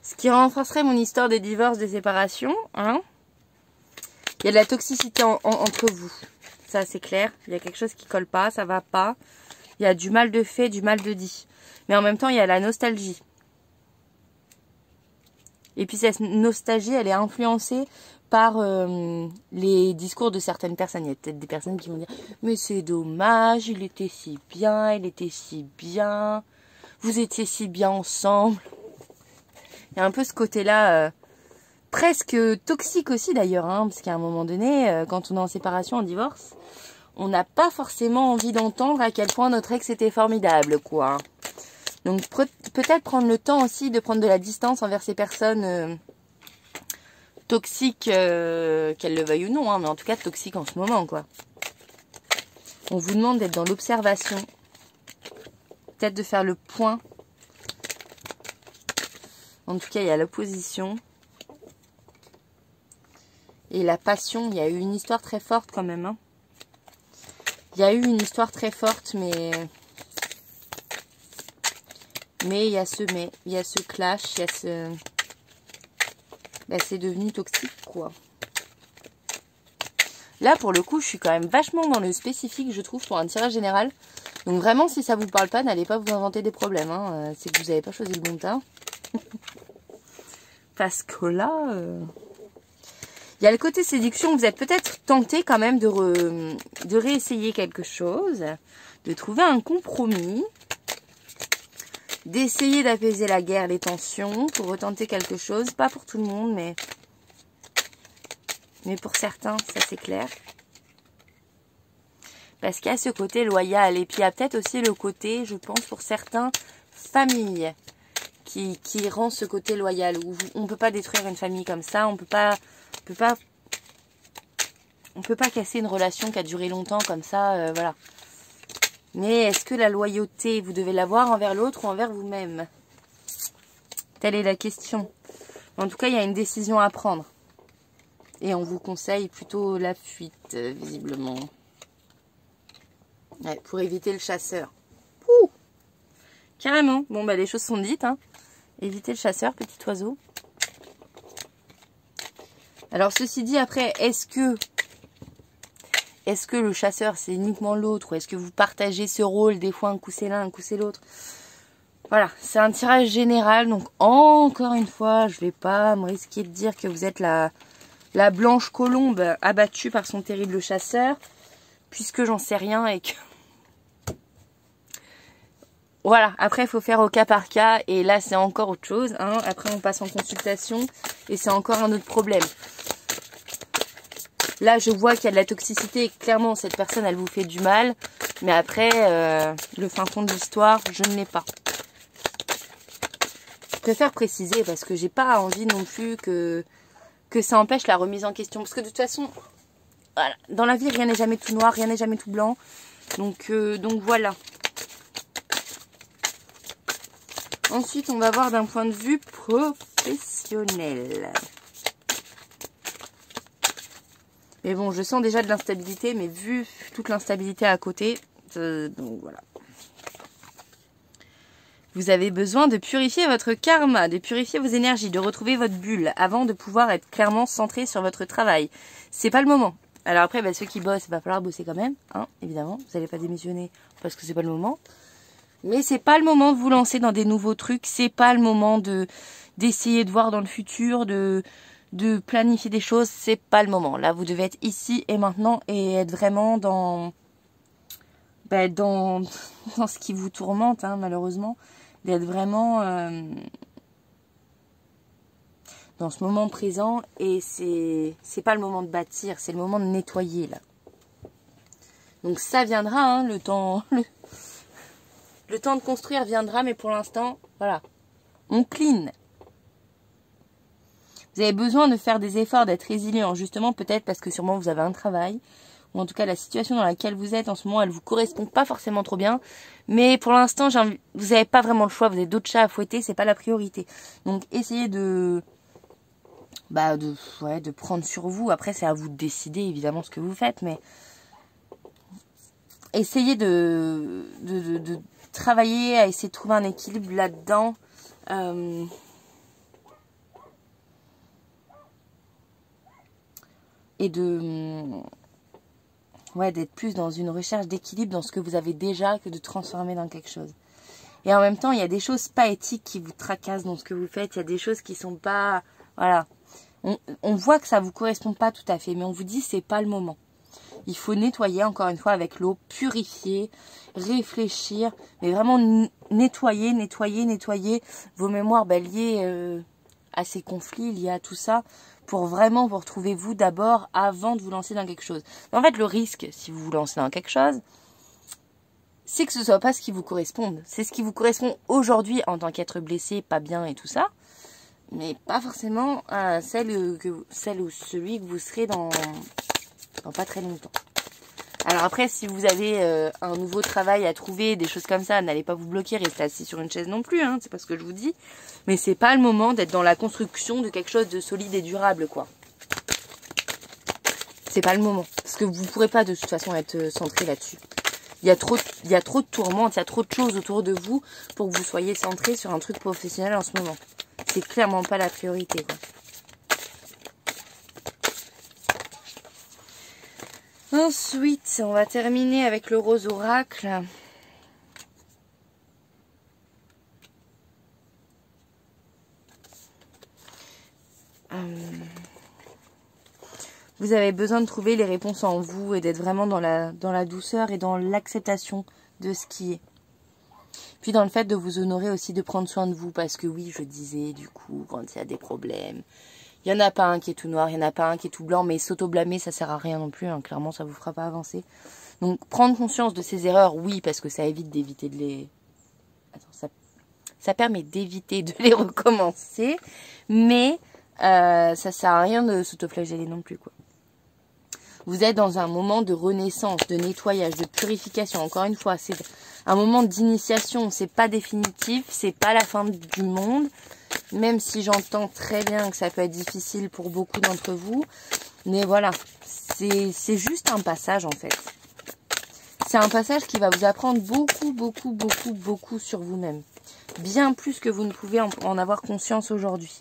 Ce qui renforcerait mon histoire de divorce, de séparation. Hein. Il y a de la toxicité entre vous. Ça, c'est clair. Il y a quelque chose qui colle pas, ça va pas. Il y a du mal de fait, du mal de dit. Mais en même temps, il y a la nostalgie. Et puis cette nostalgie, elle est influencée par les discours de certaines personnes. Il y a peut-être des personnes qui vont dire « Mais c'est dommage, il était si bien, vous étiez si bien ensemble. » Il y a un peu ce côté-là, presque toxique aussi d'ailleurs, hein, parce qu'à un moment donné, quand on est en séparation, en divorce, on n'a pas forcément envie d'entendre à quel point notre ex était formidable, quoi. Donc peut-être prendre le temps aussi de prendre de la distance envers ces personnes toxiques, qu'elles le veuillent ou non, hein, mais en tout cas toxiques en ce moment, quoi. On vous demande d'être dans l'observation, peut-être de faire le point. En tout cas, il y a l'opposition. Et la passion, il y a eu une histoire très forte quand même, hein. Il y a eu une histoire très forte, mais il y a ce clash, il y a ce... Là, c'est devenu toxique, quoi. Là, pour le coup, je suis quand même vachement dans le spécifique, je trouve, pour un tirage général. Donc vraiment, si ça vous parle pas, n'allez pas vous inventer des problèmes, hein. C'est que vous n'avez pas choisi le bon tas. Parce que là... Il y a le côté séduction, vous êtes peut-être tenté quand même de réessayer quelque chose, de trouver un compromis, d'essayer d'apaiser la guerre, les tensions, pour retenter quelque chose. Pas pour tout le monde, mais pour certains, ça c'est clair. Parce qu'il y a ce côté loyal, et puis il y a peut-être aussi le côté, je pense, pour certains, famille, qui rend ce côté loyal, où on ne peut pas détruire une famille comme ça, on peut pas casser une relation qui a duré longtemps comme ça, voilà. Mais est-ce que la loyauté, vous devez l'avoir envers l'autre ou envers vous-même? Telle est la question. En tout cas, il y a une décision à prendre. Et on vous conseille plutôt la fuite, visiblement. Ouais, pour éviter le chasseur. Ouh, carrément. Bon, bah les choses sont dites, hein. Éviter le chasseur, petit oiseau. Alors, ceci dit, après, est-ce que est-ce que le chasseur c'est uniquement l'autre ou est-ce que vous partagez ce rôle, des fois un coup c'est l'un, un coup c'est l'autre. Voilà, c'est un tirage général, donc encore une fois, je vais pas me risquer de dire que vous êtes la blanche colombe abattue par son terrible chasseur, puisque j'en sais rien et que... Voilà, après il faut faire au cas par cas et là c'est encore autre chose, hein. Après on passe en consultation et c'est encore un autre problème. Là je vois qu'il y a de la toxicité et clairement cette personne elle vous fait du mal, mais après le fin fond de l'histoire je ne l'ai pas. Je préfère préciser parce que j'ai pas envie non plus que ça empêche la remise en question, parce que de toute façon, voilà, dans la vie rien n'est jamais tout noir, rien n'est jamais tout blanc, donc voilà. Ensuite, on va voir d'un point de vue professionnel. Mais bon, je sens déjà de l'instabilité, mais vu toute l'instabilité à côté, donc voilà. Vous avez besoin de purifier votre karma, de purifier vos énergies, de retrouver votre bulle avant de pouvoir être clairement centré sur votre travail. C'est pas le moment. Alors après, bah, ceux qui bossent, il va falloir bosser quand même, hein, évidemment. Vous n'allez pas démissionner parce que c'est pas le moment. Mais c'est pas le moment de vous lancer dans des nouveaux trucs, c'est pas le moment d'essayer de voir dans le futur, de planifier des choses, c'est pas le moment. Là, vous devez être ici et maintenant et être vraiment dans ce qui vous tourmente, hein, malheureusement, d'être vraiment dans ce moment présent et c'est pas le moment de bâtir, c'est le moment de nettoyer là. Donc ça viendra, hein, le temps de construire viendra, mais pour l'instant, voilà, on clean. Vous avez besoin de faire des efforts, d'être résilient, justement, peut-être parce que sûrement vous avez un travail, ou en tout cas la situation dans laquelle vous êtes en ce moment, elle vous correspond pas forcément trop bien, mais pour l'instant, vous n'avez pas vraiment le choix, vous avez d'autres chats à fouetter, c'est pas la priorité. Donc essayez de prendre sur vous. Après, c'est à vous de décider évidemment ce que vous faites, mais essayez de travailler à essayer de trouver un équilibre là-dedans. Et d'être plus dans une recherche d'équilibre dans ce que vous avez déjà que de transformer dans quelque chose. Et en même temps, il y a des choses pas éthiques qui vous tracassent dans ce que vous faites. Il y a des choses qui sont pas... Voilà. On voit que ça vous correspond pas tout à fait, mais on vous dit c'est pas le moment. Il faut nettoyer encore une fois avec l'eau, purifier, réfléchir, mais vraiment nettoyer vos mémoires liées à ces conflits, liées à tout ça, pour vraiment vous retrouver vous d'abord avant de vous lancer dans quelque chose. En fait, le risque, si vous vous lancez dans quelque chose, c'est que ce soit pas ce qui vous corresponde. C'est ce qui vous correspond aujourd'hui en tant qu'être blessé, pas bien et tout ça, mais pas forcément celle ou celui que vous serez dans pas très longtemps. Alors après, si vous avez un nouveau travail à trouver, des choses comme ça, n'allez pas vous bloquer, restez assis sur une chaise non plus, hein, c'est pas ce que je vous dis. Mais c'est pas le moment d'être dans la construction de quelque chose de solide et durable, quoi. C'est pas le moment. Parce que vous pourrez pas de toute façon être centré là-dessus. Il y a trop de tourmentes, il y a trop de choses autour de vous pour que vous soyez centré sur un truc professionnel en ce moment. C'est clairement pas la priorité, quoi. Ensuite, on va terminer avec le rose oracle. Vous avez besoin de trouver les réponses en vous et d'être vraiment dans la douceur et dans l'acceptation de ce qui est. Puis dans le fait de vous honorer aussi, de prendre soin de vous, parce que oui, je disais, du coup, quand il y a des problèmes, il n'y en a pas un qui est tout noir, il n'y en a pas un qui est tout blanc, mais s'auto-blâmer, ça sert à rien non plus, hein, clairement, ça vous fera pas avancer. Donc, prendre conscience de ces erreurs, oui, parce que ça évite d'éviter de les... Attends, ça permet d'éviter de les recommencer, mais ça sert à rien de s'auto-flageller non plus, quoi. Vous êtes dans un moment de renaissance, de nettoyage, de purification. Encore une fois, c'est un moment d'initiation, c'est pas définitif, c'est pas la fin du monde. Même si j'entends très bien que ça peut être difficile pour beaucoup d'entre vous. Mais voilà, c'est juste un passage en fait. C'est un passage qui va vous apprendre beaucoup sur vous-même. Bien plus que vous ne pouvez en avoir conscience aujourd'hui.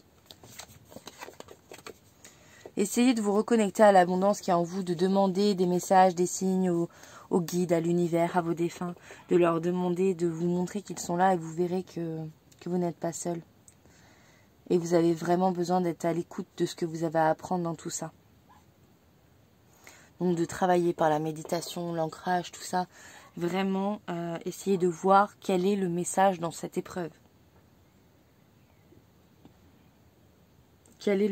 Essayez de vous reconnecter à l'abondance qui est en vous, de demander des messages, des signes aux guides, à l'univers, à vos défunts, de leur demander, de vous montrer qu'ils sont là et vous verrez que vous n'êtes pas seul. Et vous avez vraiment besoin d'être à l'écoute de ce que vous avez à apprendre dans tout ça. Donc de travailler par la méditation, l'ancrage, tout ça. Vraiment, essayez de voir quel est le message dans cette épreuve. Quel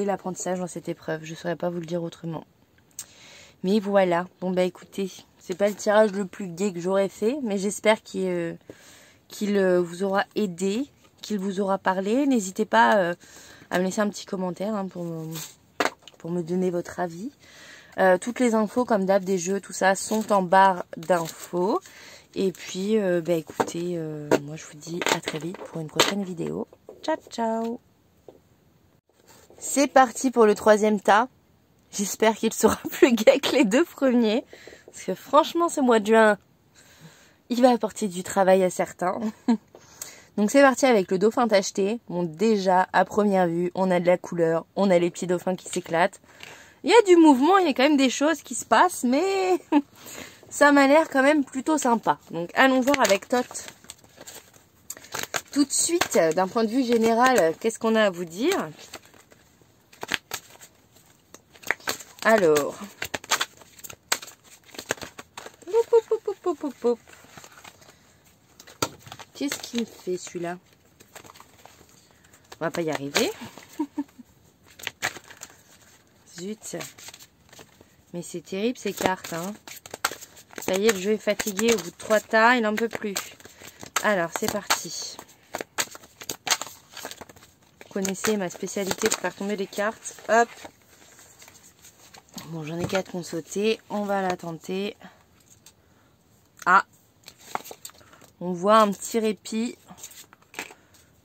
est l'apprentissage dans cette épreuve? Je ne saurais pas vous le dire autrement. Mais voilà. Bon bah écoutez, c'est pas le tirage le plus gai que j'aurais fait, mais j'espère qu'il vous aura aidé, qu'il vous aura parlé. N'hésitez pas à me laisser un petit commentaire hein, pour me donner votre avis. Toutes les infos, comme d'hab, des jeux, tout ça, sont en barre d'infos. Et puis, bah écoutez, moi je vous dis à très vite pour une prochaine vidéo. Ciao, ciao! C'est parti pour le 3e tas. J'espère qu'il sera plus gai que les 2 premiers. Parce que franchement, ce mois de juin, il va apporter du travail à certains. Donc c'est parti avec le dauphin tacheté. Bon, déjà, à première vue, on a de la couleur. On a les petits dauphins qui s'éclatent. Il y a du mouvement, il y a quand même des choses qui se passent. Mais ça m'a l'air quand même plutôt sympa. Donc allons voir avec Tot. Tout de suite, d'un point de vue général, qu'est-ce qu'on a à vous dire ? Alors, qu'est-ce qu'il me fait celui-là? On va pas y arriver. Zut. Mais c'est terrible ces cartes. Hein. Ça y est, le jeu est fatigué. Au bout de 3 tas, il n'en peut plus. Alors, c'est parti. Vous connaissez ma spécialité pour faire tomber les cartes. Hop. Bon, j'en ai 4 qui ont sauté. On va la tenter. Ah. On voit un petit répit.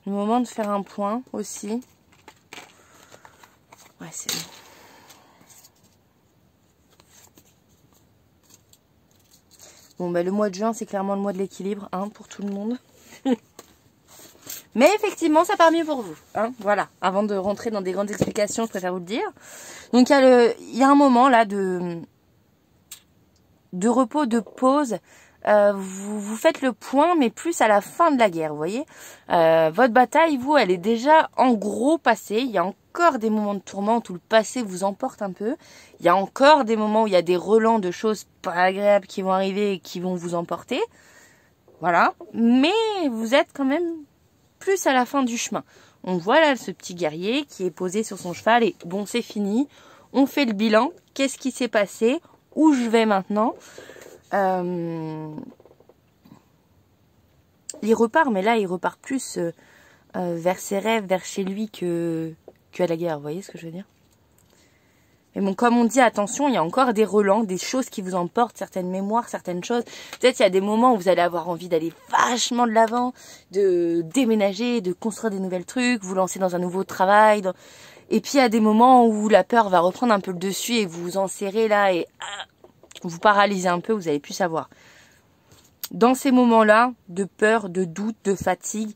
Le moment de faire un point aussi. Ouais, c'est bon. Bon, bah, le mois de juin, c'est clairement le mois de l'équilibre, hein, pour tout le monde. Mais effectivement, ça part mieux pour vous. Hein, voilà. Avant de rentrer dans des grandes explications, je préfère vous le dire. Donc, il y a un moment là de repos, de pause. Vous faites le point, mais plus à la fin de la guerre, vous voyez. Votre bataille, vous, elle est déjà en gros passée. Il y a encore des moments de tourmente où le passé vous emporte un peu. Il y a encore des moments où il y a des relents de choses pas agréables qui vont arriver et qui vont vous emporter. Voilà. Mais vous êtes quand même plus à la fin du chemin. On voit là ce petit guerrier qui est posé sur son cheval et bon, c'est fini. On fait le bilan. Qu'est-ce qui s'est passé? Où je vais maintenant? Il repart, mais là il repart plus vers ses rêves, vers chez lui qu'à la guerre, vous voyez ce que je veux dire? Mais bon, comme on dit, attention, il y a encore des relents, des choses qui vous emportent, certaines mémoires, certaines choses. Peut-être il y a des moments où vous allez avoir envie d'aller vachement de l'avant, de déménager, de construire des nouvelles trucs, vous lancer dans un nouveau travail. Et puis il y a des moments où la peur va reprendre un peu le dessus et vous vous enserrez là et vous paralysez un peu, vous n'allez plus savoir. Dans ces moments-là, de peur, de doute, de fatigue,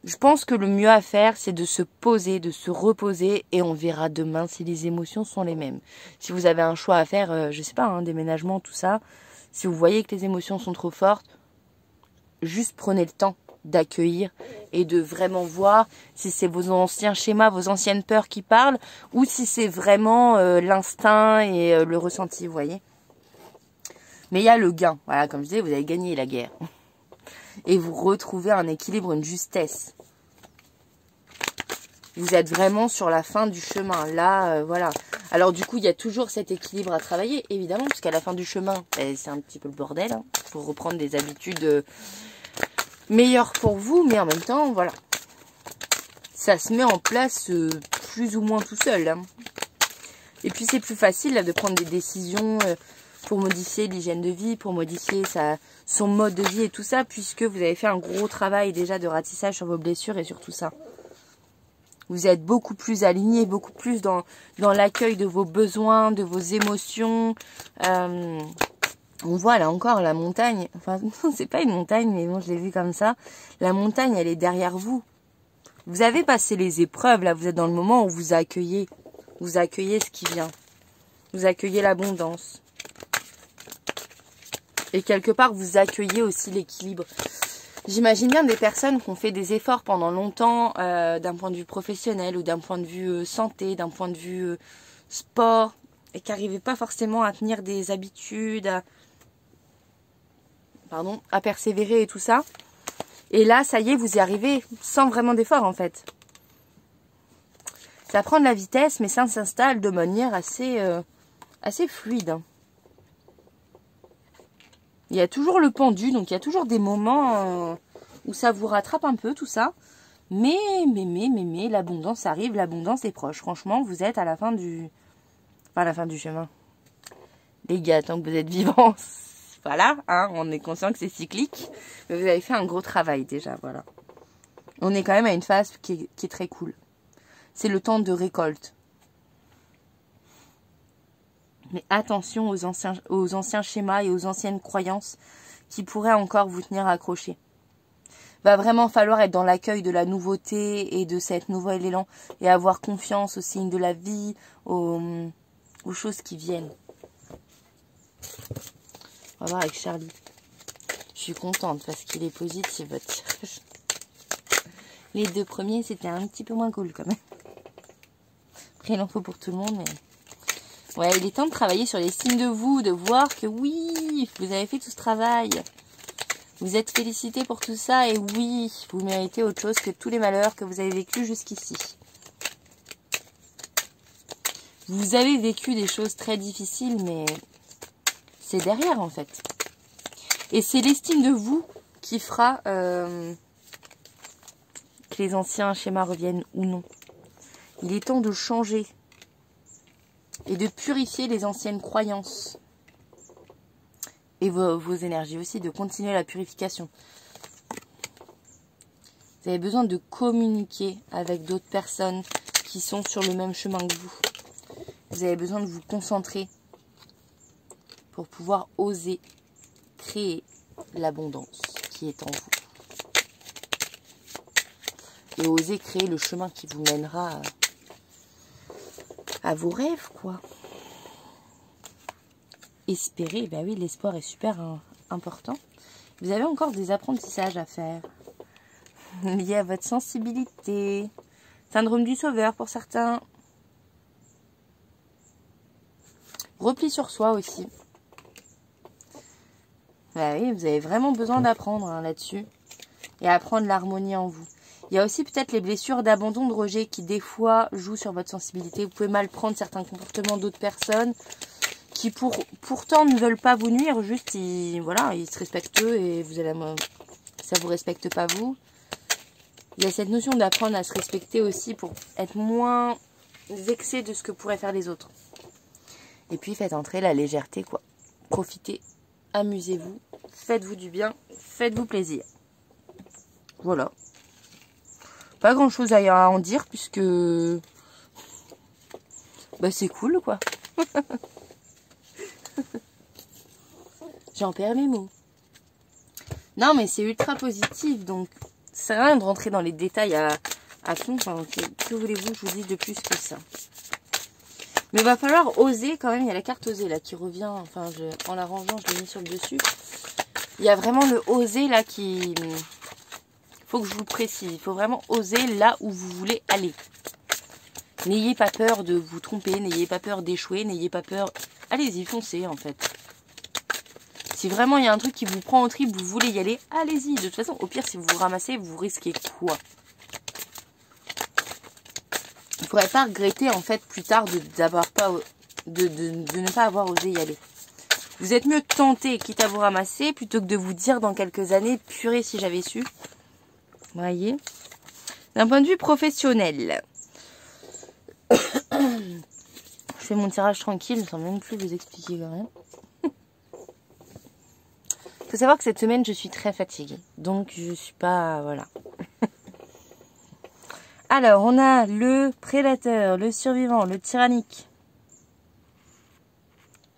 je pense que le mieux à faire, c'est de se poser, de se reposer et on verra demain si les émotions sont les mêmes. Si vous avez un choix à faire, je sais pas, un déménagement, tout ça, si vous voyez que les émotions sont trop fortes, juste prenez le temps d'accueillir et de vraiment voir si c'est vos anciens schémas, vos anciennes peurs qui parlent ou si c'est vraiment l'instinct et le ressenti, vous voyez. Mais il y a le gain. Voilà, comme je disais, vous avez gagné la guerre. Et vous retrouvez un équilibre, une justesse. Vous êtes vraiment sur la fin du chemin. Là, voilà. Alors du coup, il y a toujours cet équilibre à travailler, évidemment, parce qu'à la fin du chemin, c'est un petit peu le bordel. Hein. Faut reprendre des habitudes meilleures pour vous, mais en même temps, voilà. Ça se met en place plus ou moins tout seul. Hein. Et puis c'est plus facile là, de prendre des décisions pour modifier l'hygiène de vie, pour modifier son mode de vie et tout ça, puisque vous avez fait un gros travail déjà de ratissage sur vos blessures et sur tout ça. Vous êtes beaucoup plus aligné, beaucoup plus dans l'accueil de vos besoins, de vos émotions. On voit là encore la montagne, enfin non, c'est pas une montagne, mais bon, je l'ai vu comme ça. La montagne, elle est derrière vous. Vous avez passé les épreuves, là, vous êtes dans le moment où vous accueillez ce qui vient. Vous accueillez l'abondance. Et quelque part, vous accueillez aussi l'équilibre. J'imagine bien des personnes qui ont fait des efforts pendant longtemps d'un point de vue professionnel ou d'un point de vue santé, d'un point de vue sport, et qui n'arrivaient pas forcément à tenir des habitudes, à persévérer et tout ça. Et là, ça y est, vous y arrivez sans vraiment d'effort en fait. Ça prend de la vitesse, mais ça s'installe de manière assez fluide. Il y a toujours le pendu, donc il y a toujours des moments où ça vous rattrape un peu tout ça. Mais, l'abondance arrive, l'abondance est proche. Franchement, vous êtes à la fin du... Enfin, à la fin du chemin. Les gars, tant que vous êtes vivants, voilà, hein, on est conscient que c'est cyclique. Mais vous avez fait un gros travail déjà, voilà. On est quand même à une phase qui est très cool. C'est le temps de récolte. Mais attention aux anciens schémas et aux anciennes croyances qui pourraient encore vous tenir accrochés. Va vraiment falloir être dans l'accueil de la nouveauté et de cet nouvel élan et avoir confiance aux signes de la vie, aux choses qui viennent. On va voir avec Charlie. Je suis contente parce qu'il est positif votre tirage. Les 2 premiers, c'était un petit peu moins cool quand même. Après, il en faut pour tout le monde, mais... Ouais, il est temps de travailler sur les signes de vous, de voir que oui, vous avez fait tout ce travail. Vous êtes félicité pour tout ça et oui, vous méritez autre chose que tous les malheurs que vous avez vécus jusqu'ici. Vous avez vécu des choses très difficiles, mais c'est derrière en fait. Et c'est l'estime de vous qui fera que les anciens schémas reviennent ou non. Il est temps de changer et de purifier les anciennes croyances. Et vos énergies aussi, de continuer la purification. Vous avez besoin de communiquer avec d'autres personnes qui sont sur le même chemin que vous. Vous avez besoin de vous concentrer pour pouvoir oser créer l'abondance qui est en vous. Et oser créer le chemin qui vous mènera à vos rêves, quoi. Espérer, ben oui, l'espoir est super important. Vous avez encore des apprentissages à faire liés à votre sensibilité. Syndrome du sauveur pour certains. Repli sur soi aussi. Ben oui, vous avez vraiment besoin d'apprendre là-dessus. Et apprendre l'harmonie en vous. Il y a aussi peut-être les blessures d'abandon, de rejet qui des fois jouent sur votre sensibilité. Vous pouvez mal prendre certains comportements d'autres personnes qui pourtant ne veulent pas vous nuire, juste ils se respectent eux et ça vous respecte pas vous. Il y a cette notion d'apprendre à se respecter aussi pour être moins vexé de ce que pourraient faire les autres. Et puis faites entrer la légèreté, quoi. Profitez, amusez-vous, faites-vous du bien, faites-vous plaisir. Voilà. Pas grand chose à en dire puisque bah, c'est cool, quoi. J'en perds mes mots. Non, mais c'est ultra positif, donc ça sert à rien de rentrer dans les détails à fond. Enfin, que voulez-vous que je vous dise de plus que ça? Mais il va falloir oser quand même. Il y a la carte oser là qui revient. Enfin, en la rangeant, je l'ai mis sur le dessus. Il y a vraiment le oser là qui... faut que je vous précise. Il faut vraiment oser là où vous voulez aller. N'ayez pas peur de vous tromper. N'ayez pas peur d'échouer. N'ayez pas peur... Allez-y, foncez en fait. Si vraiment il y a un truc qui vous prend au trip, vous voulez y aller, allez-y. De toute façon, au pire, si vous vous ramassez, vous risquez quoi? Vous ne pourrez pas regretter en fait plus tard de ne pas avoir osé y aller. Vous êtes mieux tenté, quitte à vous ramasser, plutôt que de vous dire dans quelques années, purée si j'avais su. Vous voyez? D'un point de vue professionnel. Je fais mon tirage tranquille, sans même plus vous expliquer quand même. Il faut savoir que cette semaine, je suis très fatiguée. Donc, je suis pas... Voilà. Alors, on a le prédateur, le survivant, le tyrannique.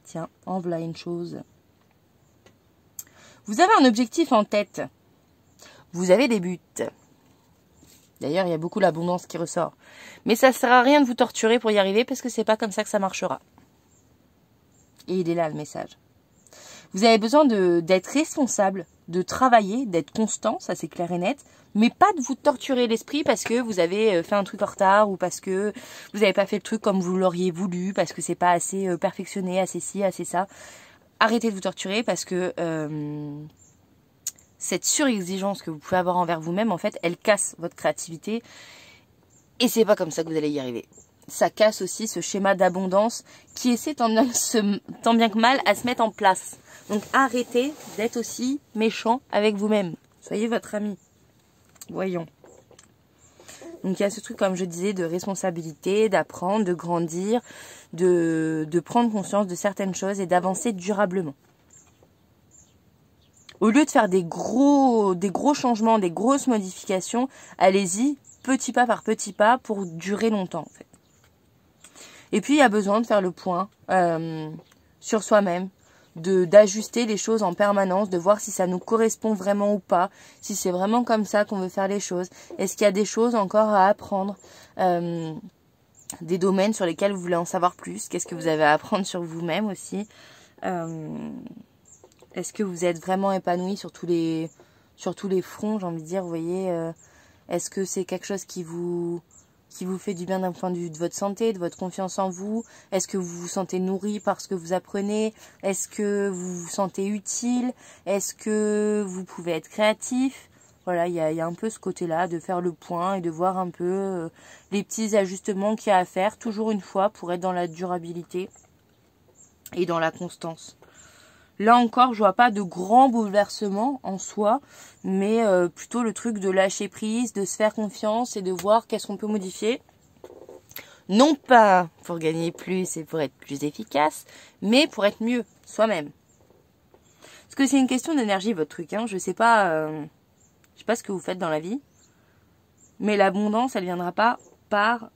Tiens, en voilà une chose. Vous avez un objectif en tête. Vous avez des buts. D'ailleurs, il y a beaucoup l'abondance qui ressort. Mais ça sert à rien de vous torturer pour y arriver parce que c'est pas comme ça que ça marchera. Et il est là le message. Vous avez besoin d'être responsable, de travailler, d'être constant, ça c'est clair et net, mais pas de vous torturer l'esprit parce que vous avez fait un truc en retard ou parce que vous n'avez pas fait le truc comme vous l'auriez voulu, parce que c'est pas assez perfectionné, assez ci, assez ça. Arrêtez de vous torturer parce que cette surexigence que vous pouvez avoir envers vous-même, en fait, elle casse votre créativité et c'est pas comme ça que vous allez y arriver. Ça casse aussi ce schéma d'abondance qui essaie tant bien que mal à se mettre en place. Donc arrêtez d'être aussi méchant avec vous-même. Soyez votre ami. Voyons. Donc il y a ce truc, comme je disais, de responsabilité, d'apprendre, de grandir, de prendre conscience de certaines choses et d'avancer durablement. Au lieu de faire des gros changements, des grosses modifications, allez-y petit pas par petit pas pour durer longtemps en fait. Et puis il y a besoin de faire le point sur soi-même, d'ajuster les choses en permanence, de voir si ça nous correspond vraiment ou pas, si c'est vraiment comme ça qu'on veut faire les choses. Est-ce qu'il y a des choses encore à apprendre, des domaines sur lesquels vous voulez en savoir plus? Qu'est-ce que vous avez à apprendre sur vous-même aussi? Est-ce que vous êtes vraiment épanoui sur tous les fronts, j'ai envie de dire, vous voyez, est-ce que c'est quelque chose qui vous fait du bien d'un point de vue de votre santé, de votre confiance en vous? Est-ce que vous vous sentez nourri par ce que vous apprenez? Est-ce que vous vous sentez utile? Est-ce que vous pouvez être créatif? Voilà, il y a un peu ce côté-là de faire le point et de voir un peu les petits ajustements qu'il y a à faire, toujours une fois, pour être dans la durabilité et dans la constance. Là encore, je vois pas de grands bouleversements en soi, mais plutôt le truc de lâcher prise, de se faire confiance et de voir qu'est-ce qu'on peut modifier. Non pas pour gagner plus et pour être plus efficace, mais pour être mieux soi-même. Parce que c'est une question d'énergie votre truc, hein. Je sais pas ce que vous faites dans la vie, mais l'abondance, elle viendra pas par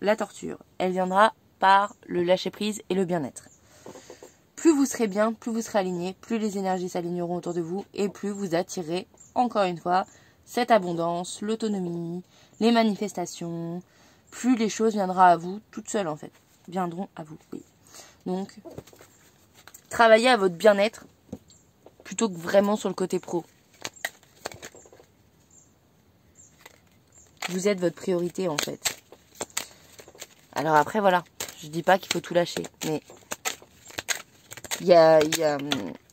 la torture. Elle viendra par le lâcher prise et le bien-être. Plus vous serez bien, plus vous serez aligné, plus les énergies s'aligneront autour de vous et plus vous attirez, encore une fois, cette abondance, l'autonomie, les manifestations, plus les choses viendront à vous, toutes seules en fait, viendront à vous, oui. Donc, travaillez à votre bien-être plutôt que vraiment sur le côté pro. Vous êtes votre priorité en fait. Alors après voilà, je dis pas qu'il faut tout lâcher, mais il y a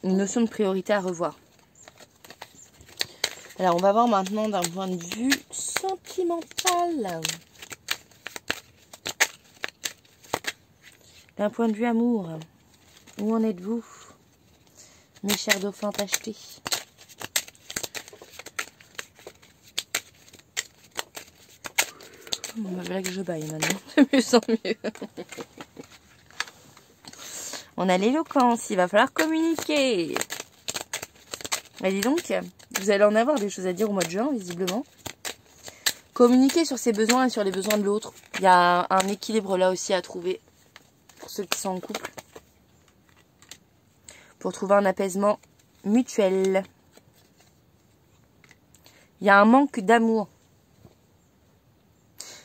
une notion de priorité à revoir. Alors, on va voir maintenant d'un point de vue sentimental. D'un point de vue amour. Où en êtes-vous, mes chers dauphins tachetés? Bon, bah, voilà que je baille maintenant. De mieux en mieux. On a l'éloquence, il va falloir communiquer. Et dis donc, vous allez en avoir des choses à dire au mois de juin, visiblement. Communiquer sur ses besoins et sur les besoins de l'autre. Il y a un équilibre là aussi à trouver pour ceux qui sont en couple. Pour trouver un apaisement mutuel. Il y a un manque d'amour.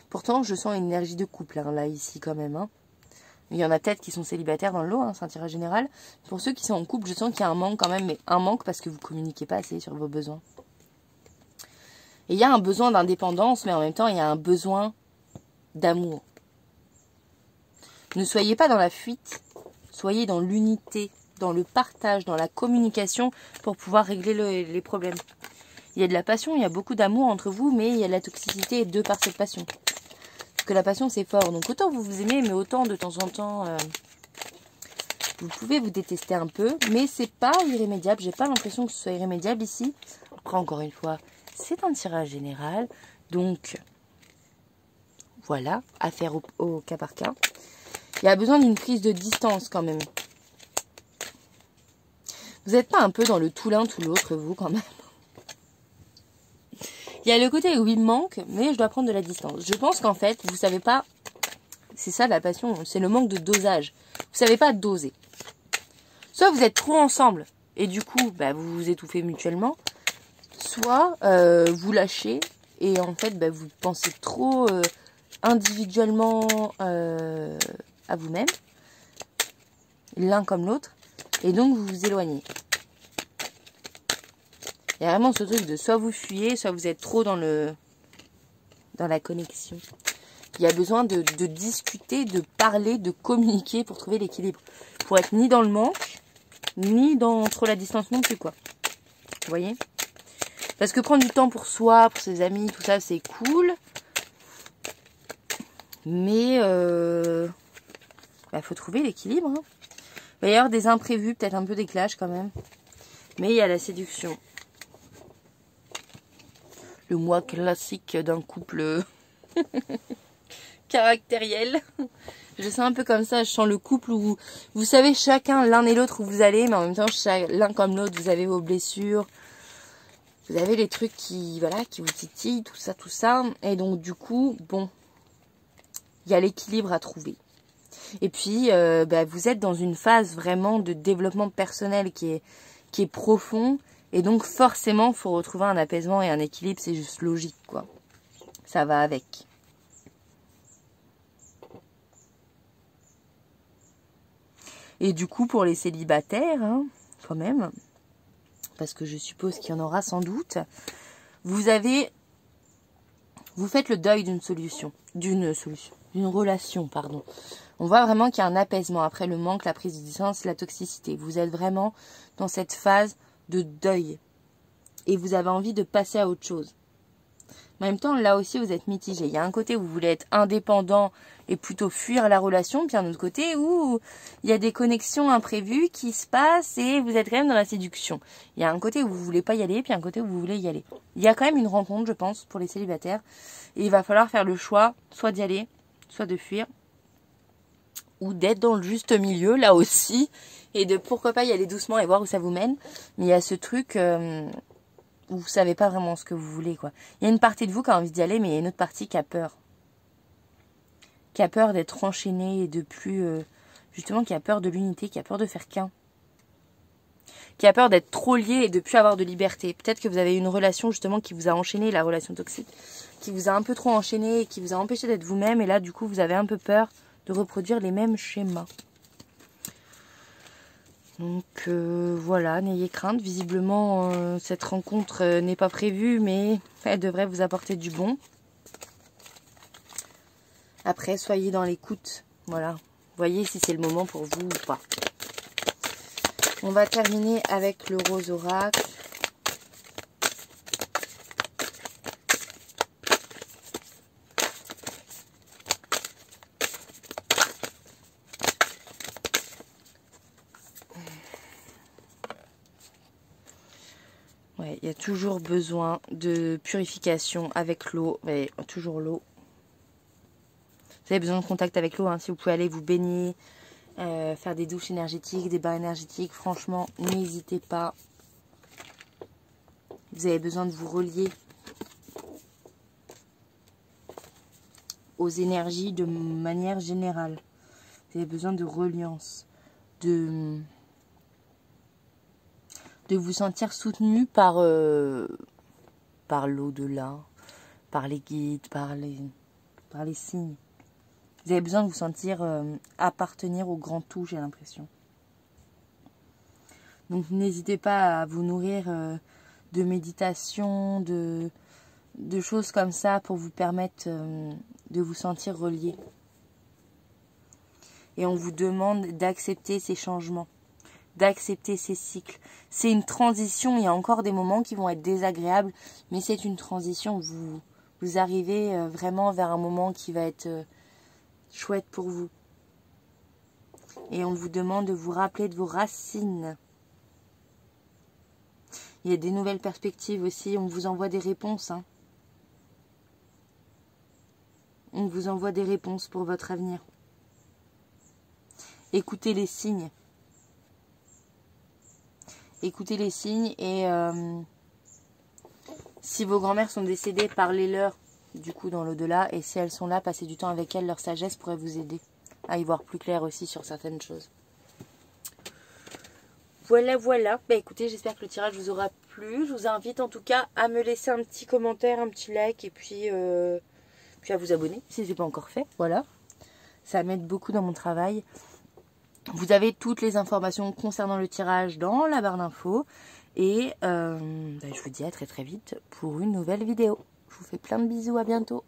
Pourtant, je sens une énergie de couple, hein, là, ici, quand même, hein. Il y en a peut-être qui sont célibataires dans le lot, hein, c'est un tirage général. Pour ceux qui sont en couple, je sens qu'il y a un manque quand même, mais un manque parce que vous ne communiquez pas assez sur vos besoins. Et il y a un besoin d'indépendance, mais en même temps, il y a un besoin d'amour. Ne soyez pas dans la fuite, soyez dans l'unité, dans le partage, dans la communication pour pouvoir régler les problèmes. Il y a de la passion, il y a beaucoup d'amour entre vous, mais il y a de la toxicité de par cette passion. Parce que la passion, c'est fort. Donc autant vous vous aimez, mais autant de temps en temps, vous pouvez vous détester un peu. Mais c'est pas irrémédiable. J'ai pas l'impression que ce soit irrémédiable ici. Après, encore une fois, c'est un tirage général. Donc, voilà, à faire au cas par cas. Il y a besoin d'une prise de distance quand même. Vous n'êtes pas un peu dans le tout l'un, tout l'autre, vous, quand même? Il y a le côté où il me manque, mais je dois prendre de la distance. Je pense qu'en fait, vous savez pas... C'est ça la passion, c'est le manque de dosage. Vous savez pas doser. Soit vous êtes trop ensemble, et du coup, bah, vous vous étouffez mutuellement. Soit vous lâchez, Et en fait, bah, vous pensez trop individuellement à vous-même, l'un comme l'autre, et donc vous vous éloignez. Il y a vraiment ce truc de soit vous fuyez, soit vous êtes trop dans la connexion. Il y a besoin de discuter, de parler, de communiquer pour trouver l'équilibre. Pour être ni dans le manque, ni dans trop la distance non plus, quoi. Vous voyez? Parce que prendre du temps pour soi, pour ses amis, tout ça, c'est cool. Mais faut trouver l'équilibre. Hein. Il va y avoir des imprévus, peut-être un peu des clashs quand même. Mais il y a la séduction. Le moi classique d'un couple caractériel. Je sens un peu comme ça, je sens le couple où vous savez chacun l'un et l'autre où vous allez, mais en même temps l'un comme l'autre, vous avez vos blessures. Vous avez les trucs qui vous titillent, tout ça. Et donc du coup, bon, il y a l'équilibre à trouver. Et puis, vous êtes dans une phase vraiment de développement personnel qui est profond. Et donc, forcément, il faut retrouver un apaisement et un équilibre. C'est juste logique, quoi. Ça va avec. Et du coup, pour les célibataires, hein, quand même, parce que je suppose qu'il y en aura sans doute, vous faites le deuil d'une relation, pardon. On voit vraiment qu'il y a un apaisement après le manque, la prise de distance, la toxicité. Vous êtes vraiment dans cette phase de deuil. Et vous avez envie de passer à autre chose. En même temps, là aussi, vous êtes mitigé. Il y a un côté où vous voulez être indépendant et plutôt fuir la relation. Puis un autre côté où il y a des connexions imprévues qui se passent et vous êtes quand même dans la séduction. Il y a un côté où vous voulez pas y aller, puis un côté où vous voulez y aller. Il y a quand même une rencontre, je pense, pour les célibataires. Et il va falloir faire le choix, soit d'y aller, soit de fuir. Ou d'être dans le juste milieu, là aussi. Et de pourquoi pas y aller doucement et voir où ça vous mène. Mais il y a ce truc où vous savez pas vraiment ce que vous voulez, quoi. Il y a une partie de vous qui a envie d'y aller, mais il y a une autre partie qui a peur. Qui a peur d'être enchaînée et de plus... justement, qui a peur de l'unité, qui a peur de faire qu'un. Qui a peur d'être trop lié et de plus avoir de liberté. Peut-être que vous avez une relation, justement, qui vous a enchaîné, la relation toxique. Qui vous a un peu trop enchaîné et qui vous a empêché d'être vous-même. Et là, du coup, vous avez un peu peur de reproduire les mêmes schémas. Donc voilà, n'ayez crainte. Visiblement, cette rencontre n'est pas prévue, mais elle devrait vous apporter du bon. Après, soyez dans l'écoute. Voilà. Voyez si c'est le moment pour vous ou pas. On va terminer avec le rose oracle. Ouais, il y a toujours besoin de purification avec l'eau. Ouais, toujours l'eau. Vous avez besoin de contact avec l'eau. Hein. Si vous pouvez aller vous baigner, faire des douches énergétiques, des bains énergétiques, franchement, n'hésitez pas. Vous avez besoin de vous relier aux énergies de manière générale. Vous avez besoin de reliance, de vous sentir soutenu par l'au-delà, par les guides, par les signes. Vous avez besoin de vous sentir appartenir au grand tout, j'ai l'impression. Donc n'hésitez pas à vous nourrir de méditation, de choses comme ça pour vous permettre de vous sentir relié. Et on vous demande d'accepter ces changements, d'accepter ces cycles. C'est une transition, il y a encore des moments qui vont être désagréables, mais c'est une transition. Vous arrivez vraiment vers un moment qui va être chouette pour vous. Et on vous demande de vous rappeler de vos racines. Il y a des nouvelles perspectives aussi, on vous envoie des réponses. Hein. On vous envoie des réponses pour votre avenir. Écoutez les signes. Écoutez les signes et si vos grand-mères sont décédées, parlez-leur du coup dans l'au-delà. Et si elles sont là, passez du temps avec elles. Leur sagesse pourrait vous aider à y voir plus clair aussi sur certaines choses. Voilà, voilà. Bah écoutez, j'espère que le tirage vous aura plu. Je vous invite en tout cas à me laisser un petit commentaire, un petit like et puis à vous abonner si ce n'est pas encore fait. Voilà. Ça m'aide beaucoup dans mon travail. Vous avez toutes les informations concernant le tirage dans la barre d'infos. Et je vous dis à très très vite pour une nouvelle vidéo. Je vous fais plein de bisous, à bientôt.